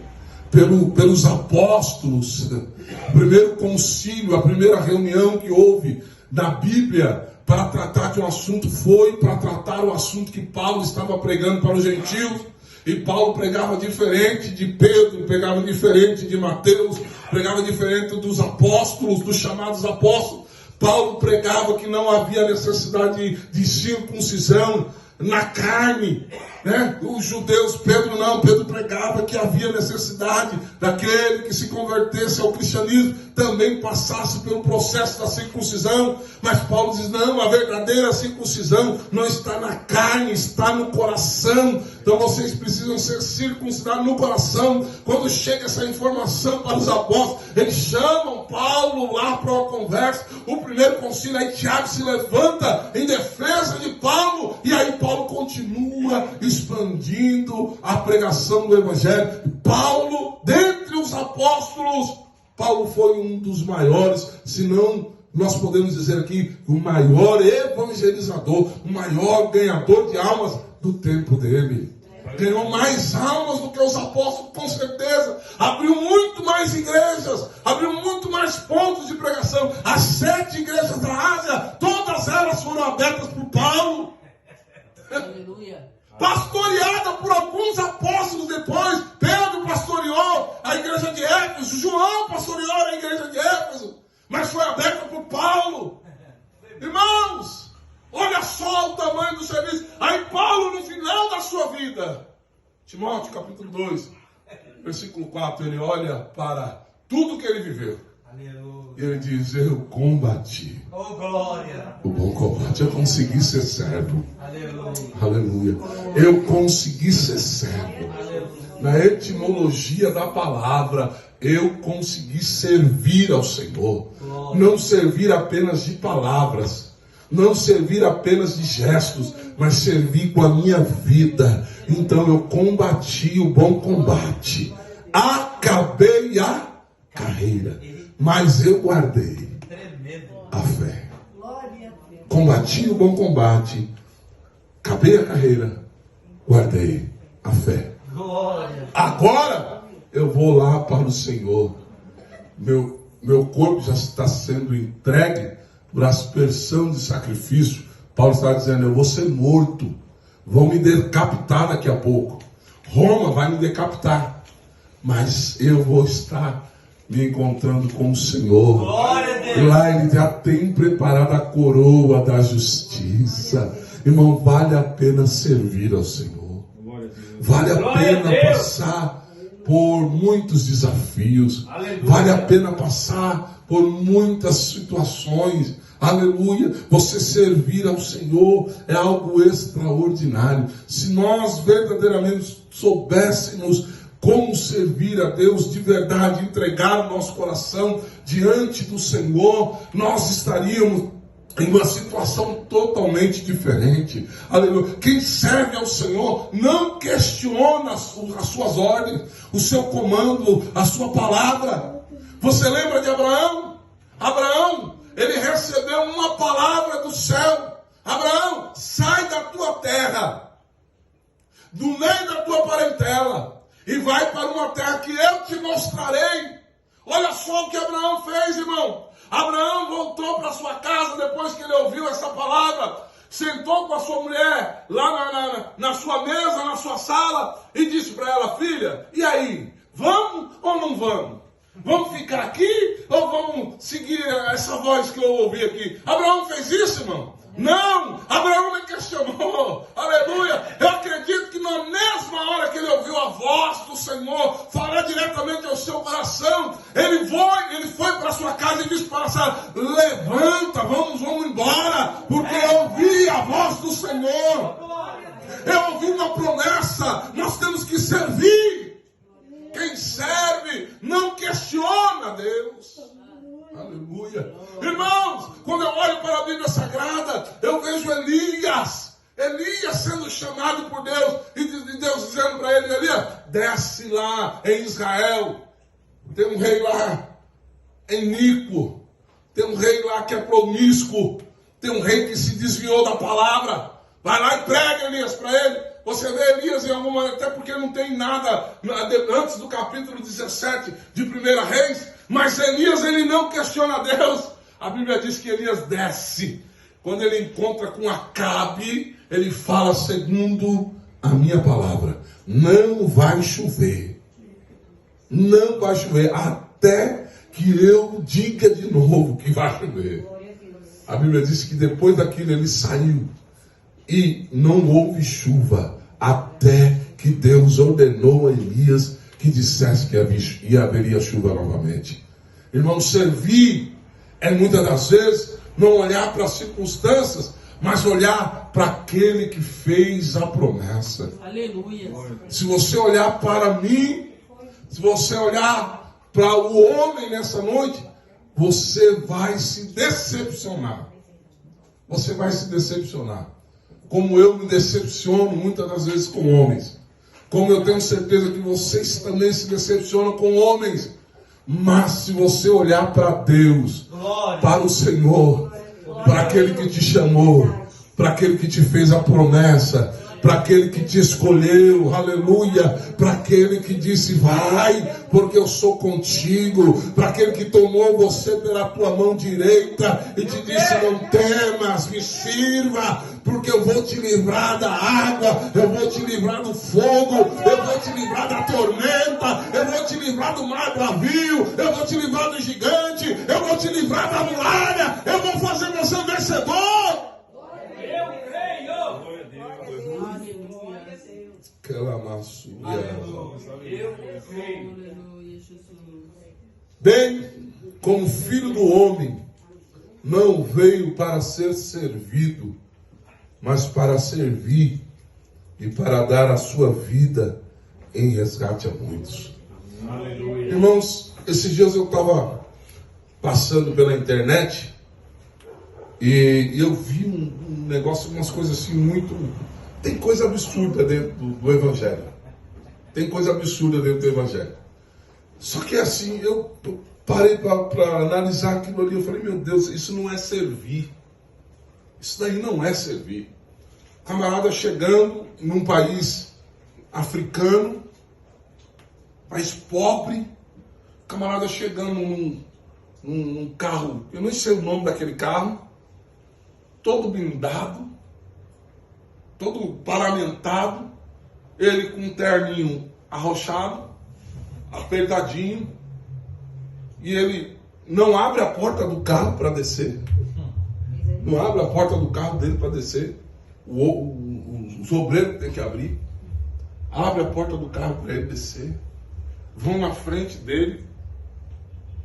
pelos apóstolos, o primeiro concílio, a primeira reunião que houve na Bíblia para tratar de um assunto foi para tratar o assunto que Paulo estava pregando para os gentios. E Paulo pregava diferente de Pedro, pregava diferente de Mateus, pregava diferente dos apóstolos, dos chamados apóstolos. Paulo pregava que não havia necessidade de circuncisão na carne, né? Os judeus, Pedro pregava que havia necessidade daquele que se convertesse ao cristianismo também passasse pelo processo da circuncisão. Mas Paulo diz, não, a verdadeira circuncisão não está na carne, está no coração. Então vocês precisam ser circuncidados no coração. Quando chega essa informação para os apóstolos, eles chamam Paulo lá para uma conversa. O primeiro concílio, aí Tiago se levanta em defesa de Paulo, e aí Paulo continua expandindo a pregação do Evangelho. Paulo, dentre os apóstolos, Paulo foi um dos maiores, se não nós podemos dizer aqui, o maior evangelizador, o maior ganhador de almas do tempo dele. Ganhou mais almas do que os apóstolos, com certeza. Abriu muito mais igrejas, abriu muito mais pontos de pregação. As 7 igrejas da Ásia, todas elas foram abertas por Paulo. Aleluia. Pastoreada por alguns apóstolos depois. Pedro pastoreou a igreja de Éfeso, João pastoreou a igreja de Éfeso, mas foi aberta por Paulo. Irmãos, olha só o tamanho do serviço. Aí Paulo, no final da sua vida, Timóteo capítulo 2, versículo 4, ele olha para tudo que ele viveu. Aleluia. E ele diz, eu combati. Oh, glória. O bom combate. Eu consegui ser servo. Aleluia. Aleluia. Eu consegui ser servo. Aleluia. Na etimologia da palavra, eu consegui servir ao Senhor. Não servir apenas de palavras, não servir apenas de gestos, mas servir com a minha vida. Então eu combati o bom combate, acabei a carreira, mas eu guardei a fé. Combati o bom combate, acabei a carreira, guardei a fé. Glória. Agora eu vou lá para o Senhor. Meu corpo já está sendo entregue por aspersão de sacrifício. Paulo está dizendo, eu vou ser morto. Vão me decapitar daqui a pouco. Roma vai me decapitar. Mas eu vou estar me encontrando com o Senhor. Glória a Deus. Lá ele já tem preparado a coroa da justiça. Irmão, vale a pena servir ao Senhor. Vale a pena passar por muitos desafios. Aleluia. Vale a pena passar por muitas situações. Aleluia. Você servir ao Senhor é algo extraordinário. Se nós verdadeiramente soubéssemos como servir a Deus de verdade, entregar o nosso coração diante do Senhor, nós estaríamos em uma situação totalmente diferente. Aleluia. Quem serve ao Senhor não questiona as suas ordens, o seu comando, a sua palavra. Você lembra de Abraão? Abraão, ele recebeu uma palavra do céu. Abraão, sai da tua terra, do meio da tua parentela, e vai para uma terra que eu te mostrarei. Olha só o que Abraão fez, irmão. Abraão voltou para sua casa depois que ele ouviu essa palavra, sentou com a sua mulher lá na sua mesa, na sua sala, e disse para ela, filha, e aí, vamos ou não vamos? Vamos ficar aqui ou vamos seguir essa voz que eu ouvi aqui? Abraão fez isso, irmão? Não, Abraão nem questionou. Aleluia. Eu acredito que na mesma hora que ele ouviu a voz do Senhor falar diretamente ao seu coração, ele foi para sua casa e disse para passada. Levanta, vamos embora, porque eu ouvi a voz do Senhor. Eu ouvi uma promessa, nós temos que servir. Quem serve não questiona Deus. Aleluia. Irmãos, quando eu olho para a Bíblia Sagrada, eu vejo Elias sendo chamado por Deus, e Deus dizendo para ele: Elias, desce lá em Israel, tem um rei lá iníquo, tem um rei lá que é promíscuo, tem um rei que se desviou da palavra. Vai lá e prega, Elias, para ele. Você vê Elias em alguma, até porque não tem nada antes do capítulo 17 de 1 Reis, mas Elias, ele não questiona Deus. A Bíblia diz que Elias desce. Quando ele encontra com Acabe, ele fala: segundo a minha palavra, não vai chover. Não vai chover até que eu diga de novo que vai chover. A Bíblia diz que depois daquilo ele saiu e não houve chuva até que Deus ordenou a Elias que dissesse que haveria chuva novamente. Irmão, servir é muitas das vezes não olhar para as circunstâncias, mas olhar para aquele que fez a promessa. Aleluia. Se você olhar para mim, se você olhar para o homem nessa noite, você vai se decepcionar. Você vai se decepcionar. Como eu me decepciono muitas das vezes com homens. Como eu tenho certeza que vocês também se decepcionam com homens. Mas se você olhar para Deus, para o Senhor, para aquele que te chamou, para aquele que te fez a promessa, para aquele que te escolheu, aleluia, para aquele que disse: vai, porque eu sou contigo, para aquele que tomou você pela tua mão direita e te disse: não temas, me sirva, porque eu vou te livrar da água, eu vou te livrar do fogo, eu vou te livrar da tormenta, eu vou te livrar do mar bravio, eu vou te livrar do gigante, eu vou te livrar da muralha, eu vou fazer você vencedor. Bem, como filho do homem, não veio para ser servido, mas para servir e para dar a sua vida em resgate a muitos. Aleluia. Irmãos, esses dias eu estava passando pela internet e eu vi um negócio, umas coisas assim muito... Tem coisa absurda dentro do Evangelho. Tem coisa absurda dentro do Evangelho. Só que assim, eu parei para analisar aquilo ali. Eu falei: meu Deus, isso não é servir. Isso daí não é servir. Camarada chegando num país africano, país pobre, camarada chegando num carro, eu nem sei o nome daquele carro, todo blindado, todo paramentado, ele com um terninho arrochado, apertadinho, e ele não abre a porta do carro para descer. Não abre a porta do carro dele para descer. Os obreiros tem que abrir. Abre a porta do carro para ele descer. Vão na frente dele,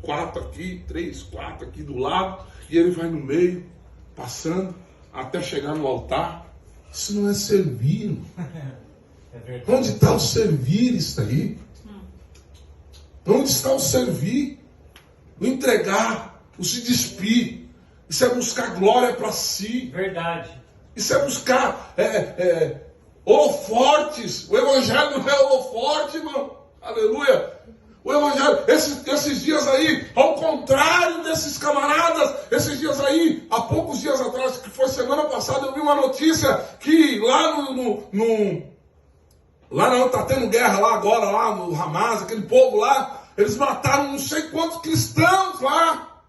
4 aqui, 3, 4 aqui do lado, e ele vai no meio, passando, até chegar no altar. Isso não é servir. Onde está o servir isso aí? Onde está o servir? O entregar, o se despir. Isso é buscar glória para si. Verdade. Isso é buscar holofortes. O Evangelho não é holoforte, irmão. Aleluia. O Evangelho, esses dias aí, ao contrário desses camaradas, esses dias aí, há poucos dias atrás, que foi semana passada, eu vi uma notícia que lá lá não, está tendo guerra lá agora, lá no Hamas, aquele povo lá, eles mataram não sei quantos cristãos lá.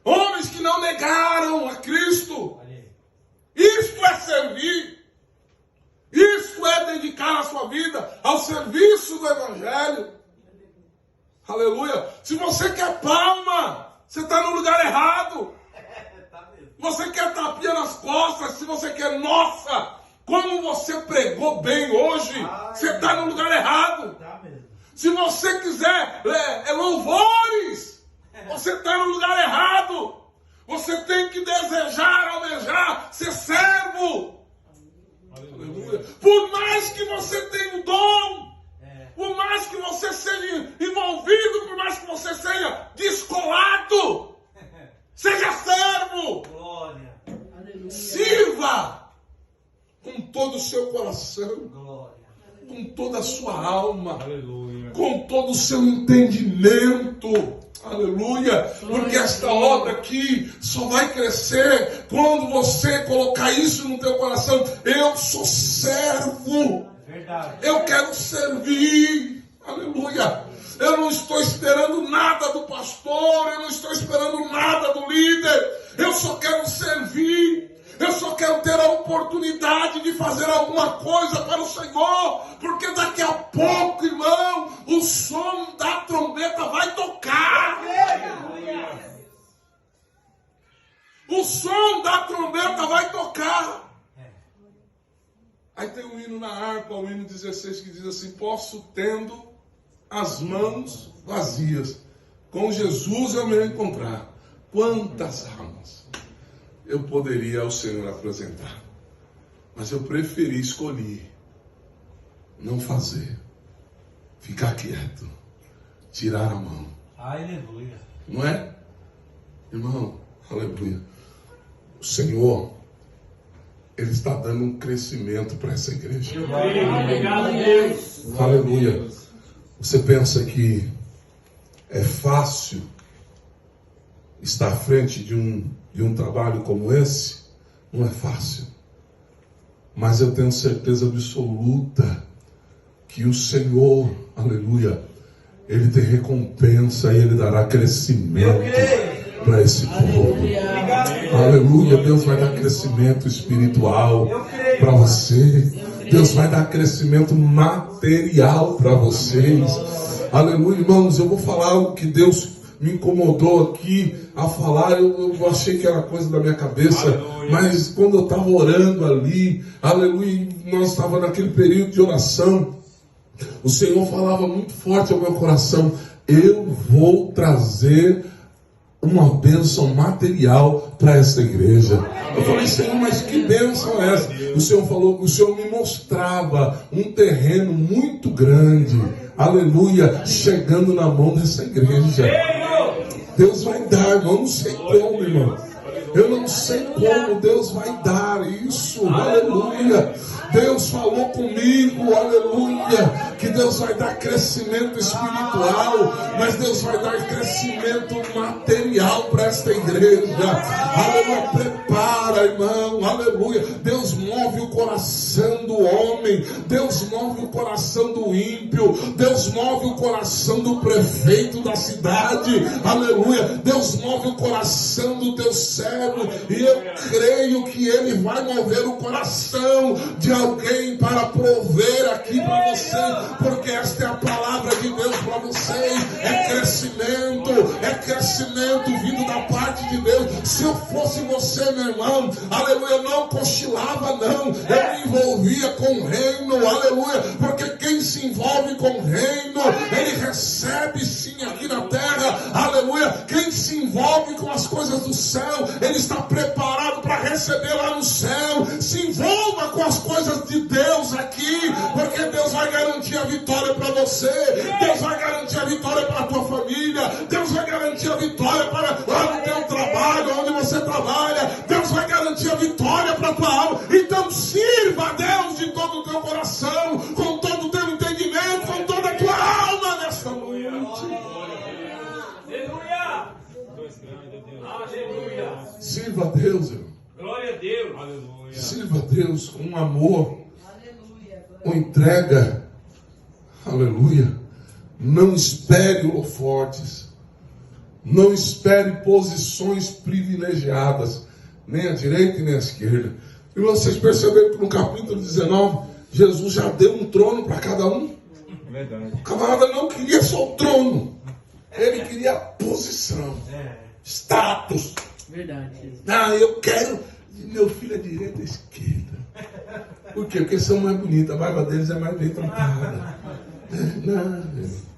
Homens que não negaram a Cristo. Isto é servir. Isto é dedicar a sua vida ao serviço do Evangelho. Aleluia. Se você quer palma, você está no lugar errado. Você quer tapinha nas costas, se você quer, nossa, como você pregou bem hoje, você está no lugar errado. Se você quiser louvores, você está no lugar errado. coração, Glória. com toda a sua alma, Aleluia. com todo o seu entendimento. Aleluia. Porque esta obra aqui só vai crescer quando você colocar isso no teu coração. Eu sou servo. Verdade. Eu quero servir. Aleluia. Eu não estou esperando nada do pastor. Eu não estou esperando nada do líder. Eu só quero servir. Eu só quero ter a oportunidade de fazer alguma coisa para o Senhor. Porque daqui a pouco, irmão, o som da trombeta vai tocar. O som da trombeta vai tocar. Aí tem um hino na harpa, o hino 16, que diz assim: posso tendo as mãos vazias, com Jesus eu me encontrar. Quantas almas eu poderia ao Senhor apresentar, mas eu preferi escolher não fazer, ficar quieto, tirar a mão. Aleluia. Não é? Irmão, aleluia. O Senhor, Ele está dando um crescimento para essa igreja. Obrigado, Deus. Aleluia. Você pensa que é fácil estar à frente de um trabalho como esse? Não é fácil. Mas eu tenho certeza absoluta que o Senhor, aleluia, Ele tem recompensa e Ele dará crescimento para esse povo. Aleluia. Deus vai dar crescimento espiritual para você. Deus vai dar crescimento material para vocês. Aleluia, irmãos. Eu vou falar algo que Deus me incomodou aqui a falar. Eu achei que era coisa da minha cabeça, aleluia. Mas quando eu estava orando ali, aleluia, nós estávamos naquele período de oração, o Senhor falava muito forte ao meu coração: eu vou trazer uma bênção material para essa igreja. Eu falei: Senhor, mas que bênção é essa? O Senhor falou, o Senhor me mostrava um terreno muito grande, aleluia, chegando na mão dessa igreja. Deus vai dar, irmão. Eu não sei como, irmão. Eu não sei como Deus vai dar isso. Aleluia. Deus falou comigo, aleluia, que Deus vai dar crescimento espiritual, mas Deus vai dar crescimento material para esta igreja. Aleluia. Prepara, irmão. Aleluia. Deus move o coração do homem. Deus move o coração do ímpio. Deus move o coração do prefeito da cidade. Aleluia. Deus move o coração do teu servo. E eu creio que Ele vai mover o coração de alguém para prover aqui para vocês, porque esta é a palavra de Deus para vocês. É crescimento vindo da parte de Deus. Se eu fosse você, meu irmão, aleluia, eu não cochilava não, eu me envolvia com o reino, aleluia, porque quem se envolve com o reino, ele recebe sim aqui na terra, aleluia. Quem se envolve com as coisas do céu, ele está preparado para receber lá no céu. Se envolva com as coisas de Deus aqui, porque Deus vai garantir a vitória para você. Deus vai garantir a vitória para a tua família. Deus vai garantir a vitória para lá no teu trabalho, onde você trabalha. Deus vai garantir a vitória para a tua alma. Então sirva a Deus de todo o teu coração, com todo o teu entendimento, com toda a tua alma nesta noite. Aleluia. Aleluia. Sirva a Deus, irmão. Glória a Deus. Aleluia. Sirva a Deus com amor, com entrega. Aleluia. Não espere holofotes. Não espere posições privilegiadas, nem à direita e nem à esquerda. E vocês perceberam que no capítulo 19, Jesus já deu um trono para cada um. Verdade. O camarada não queria só o trono, ele queria a posição, status. Verdade, Jesus. Ah, eu quero meu filho à direita e à esquerda. Por quê? Porque eles são mais bonitos, a barba deles é mais bem tratada. Não.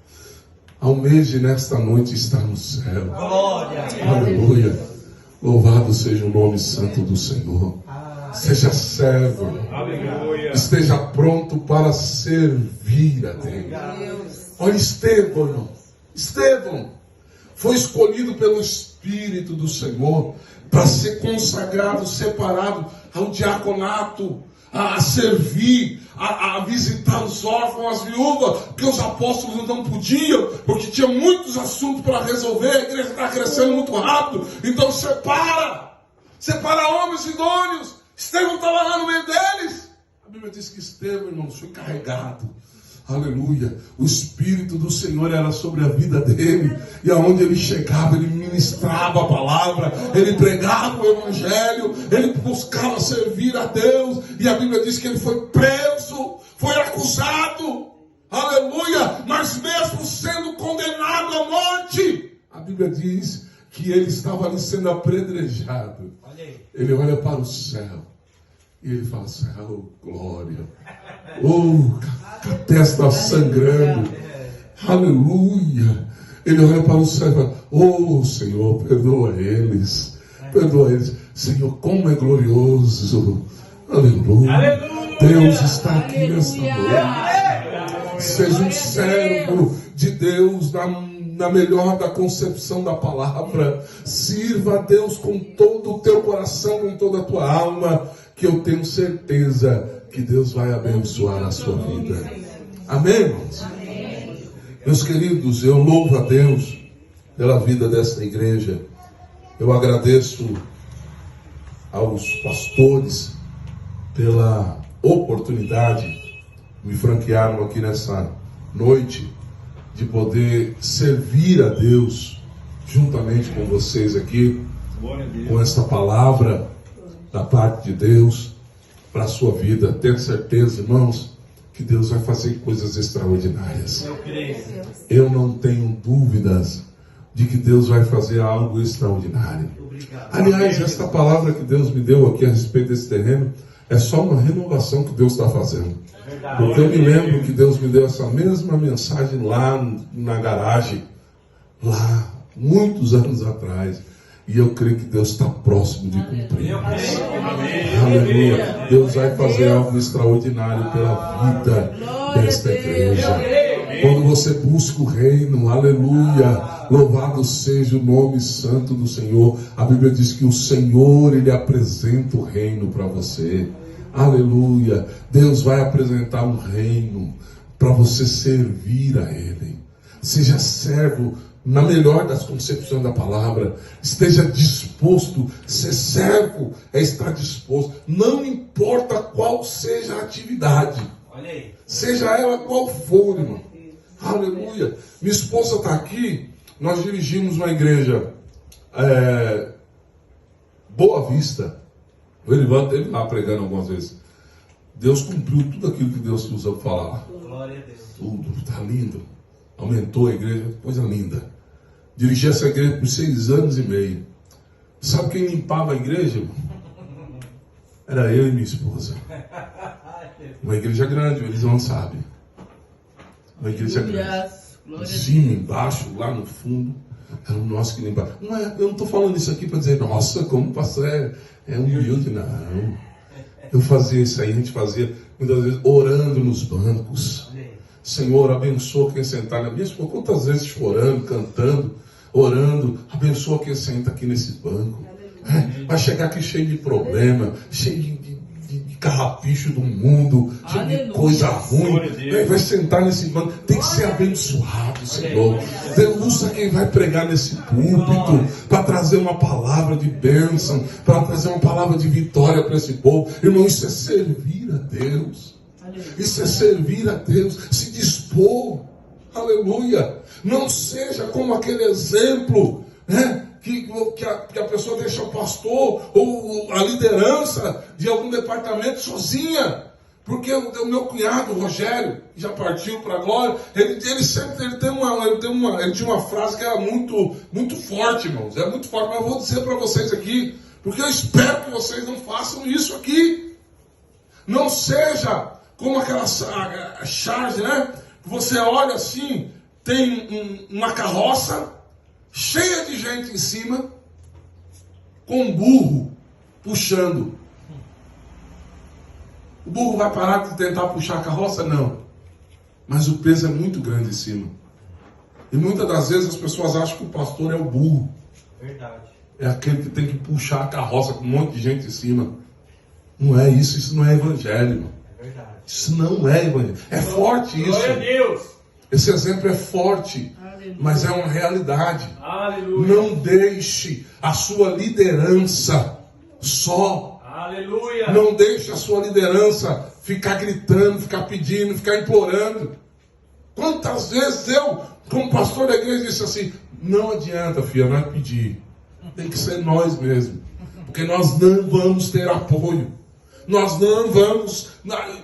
Almeje nesta noite estar no céu. Glória. Aleluia. Louvado seja o nome santo do Senhor. Seja servo. Aleluia. Esteja pronto para servir a Deus. Olha Estevão, irmão. Estevão foi escolhido pelo Espírito do Senhor para ser consagrado, separado ao diaconato. a servir, a visitar os órfãos, as viúvas, porque os apóstolos não podiam, porque tinha muitos assuntos para resolver, a igreja está crescendo muito rápido, então separa homens idôneos. Estevão estava lá no meio deles. A Bíblia diz que Estevão, irmãos, foi carregado. Aleluia. O Espírito do Senhor era sobre a vida dele. E aonde ele chegava, ele ministrava a palavra. Ele pregava o Evangelho. Ele buscava servir a Deus. E a Bíblia diz que ele foi preso. Foi acusado. Aleluia. Mas mesmo sendo condenado à morte, a Bíblia diz que ele estava ali sendo apedrejado. Ele olha para o céu. E ele fala assim, oh, glória. Oh, a testa sangrando. Aleluia. Ele olha para o céu e fala, oh, Senhor, perdoa eles. Perdoa eles. Senhor, como é glorioso. Aleluia. Aleluia. Deus está aqui nesta noite. Seja um servo de Deus na melhor da concepção da palavra. Sirva a Deus com todo o teu coração, com toda a tua alma, que eu tenho certeza que Deus vai abençoar a sua vida. Amém, irmãos? Amém. Meus queridos, eu louvo a Deus pela vida desta igreja. Eu agradeço aos pastores pela oportunidade que me franquearam aqui nessa noite de poder servir a Deus juntamente com vocês aqui, com esta palavra da parte de Deus para a sua vida. Tenho certeza, irmãos, que Deus vai fazer coisas extraordinárias. Eu não tenho dúvidas de que Deus vai fazer algo extraordinário. Aliás, esta palavra que Deus me deu aqui a respeito desse terreno é só uma renovação que Deus está fazendo. Porque eu me lembro que Deus me deu essa mesma mensagem lá na garagem, lá, muitos anos atrás. E eu creio que Deus está próximo de cumprir. Aleluia. Deus vai fazer algo extraordinário pela vida desta igreja. Quando você busca o reino, aleluia, louvado seja o nome santo do Senhor. A Bíblia diz que o Senhor, Ele apresenta o reino para você. Aleluia. Deus vai apresentar um reino para você servir a Ele. Seja servo na melhor das concepções da palavra. Esteja disposto. Ser servo é estar disposto. Não importa qual seja a atividade. Seja ela qual for, irmão. Aleluia. Minha esposa está aqui. Nós dirigimos uma igreja Boa Vista. O Elivan esteve lá pregando algumas vezes. Deus cumpriu tudo aquilo que Deus usa para falar. Glória a Deus. Tudo, está lindo. Aumentou a igreja, coisa linda. Dirigi essa igreja por 6 anos e meio. Sabe quem limpava a igreja? Era eu e minha esposa. Uma igreja grande, eles não sabem. Uma igreja grande. Em cima, embaixo, lá no fundo. Era o nosso que limpava. Eu não estou falando isso aqui para dizer, nossa, como o pastor é humilde, não. Eu fazia isso aí, a gente fazia muitas vezes orando nos bancos. Senhor, abençoa quem sentar na minha esposa. Quantas vezes chorando, cantando, orando, abençoa quem senta aqui nesse banco. Vai chegar aqui cheio de problema, cheio de carrapicho do mundo, cheio de coisa ruim. Vai sentar nesse banco, tem que ser abençoado, Senhor. Deus usa quem vai pregar nesse púlpito para trazer uma palavra de bênção, para trazer uma palavra de vitória para esse povo. Irmão, isso é servir a Deus. Isso é servir a Deus, se dispor. Aleluia. Não seja como aquele exemplo, né? Que a pessoa deixa o pastor ou a liderança de algum departamento sozinha. Porque o meu cunhado, o Rogério, que já partiu para a glória, ele tinha uma frase que era muito forte, irmãos. É muito forte, mas eu vou dizer para vocês aqui, porque eu espero que vocês não façam isso aqui. Não seja como aquela charge, né? Você olha assim, tem uma carroça cheia de gente em cima, com um burro puxando. O burro vai parar de tentar puxar a carroça? Não. Mas o peso é muito grande em cima. E muitas das vezes as pessoas acham que o pastor é o burro. Verdade. É aquele que tem que puxar a carroça com um monte de gente em cima. Não é isso, isso não é evangelho, irmão. Isso não é evangelho. É forte isso. Glória a Deus. Esse exemplo é forte, mas é uma realidade. Aleluia. Não deixe a sua liderança só. Aleluia. Não deixe a sua liderança ficar gritando, ficar pedindo, ficar implorando. Quantas vezes eu, como pastor da igreja, disse assim: não adianta, filha, não é pedir. Tem que ser nós mesmos. Porque nós não vamos ter apoio. Nós não vamos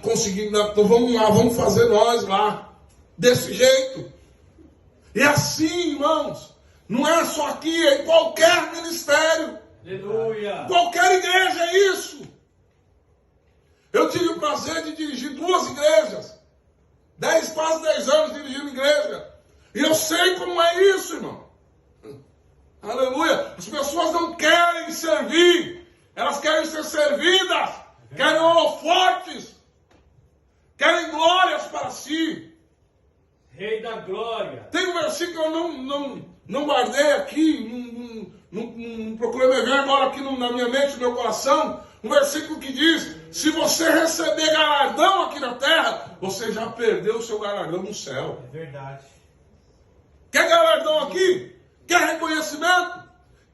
conseguir. Então vamos lá, vamos fazer nós lá. Desse jeito. E assim, irmãos, não é só aqui, é em qualquer ministério. Aleluia. Qualquer igreja é isso. Eu tive o prazer de dirigir 2 igrejas. Quase 10 anos dirigindo igreja. E eu sei como é isso, irmão. Aleluia. As pessoas não querem servir. Elas querem ser servidas. Querem holofotes. Querem glórias para si. Rei da glória. Tem um versículo que eu não guardei aqui, não procurei me ver agora aqui na minha mente, no meu coração. Um versículo que diz: se você receber galardão aqui na terra, você já perdeu o seu galardão no céu. É verdade. Quer galardão aqui? Quer reconhecimento?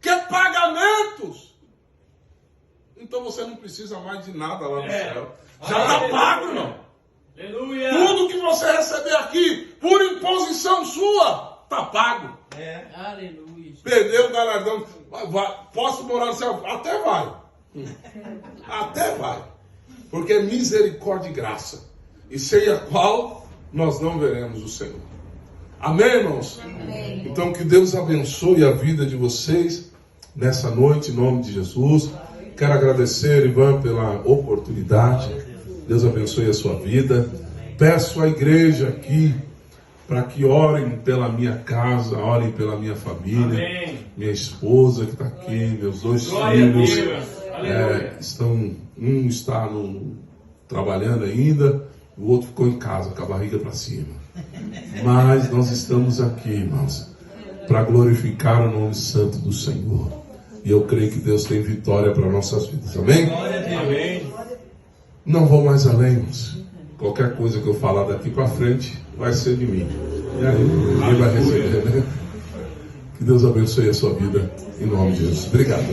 Quer pagamentos? Então você não precisa mais de nada lá no céu. Já está pago, irmão. Aleluia. Tudo que você receber aqui, por imposição sua, está pago. Aleluia. Perdeu o galardão. Posso morar no céu? Até vai. Até vai. Porque é misericórdia e graça. E sem a qual nós não veremos o Senhor. Amém, irmãos? Amém. Então que Deus abençoe a vida de vocês nessa noite, em nome de Jesus. Quero agradecer, Ivan, pela oportunidade. Deus abençoe a sua vida. Peço à igreja aqui para que orem pela minha casa, orem pela minha família. Amém. Minha esposa que está aqui, meus 2 Glória a filhos Deus. Aleluia. estão, um está trabalhando ainda, o outro ficou em casa com a barriga para cima. Mas nós estamos aqui, irmãos, para glorificar o nome santo do Senhor. E eu creio que Deus tem vitória para nossas vidas. Amém? Amém. Não vou mais além, irmãos. Qualquer coisa que eu falar daqui para frente vai ser de mim. E aí, ninguém vai receber, né? Que Deus abençoe a sua vida, em nome de Jesus. Obrigado.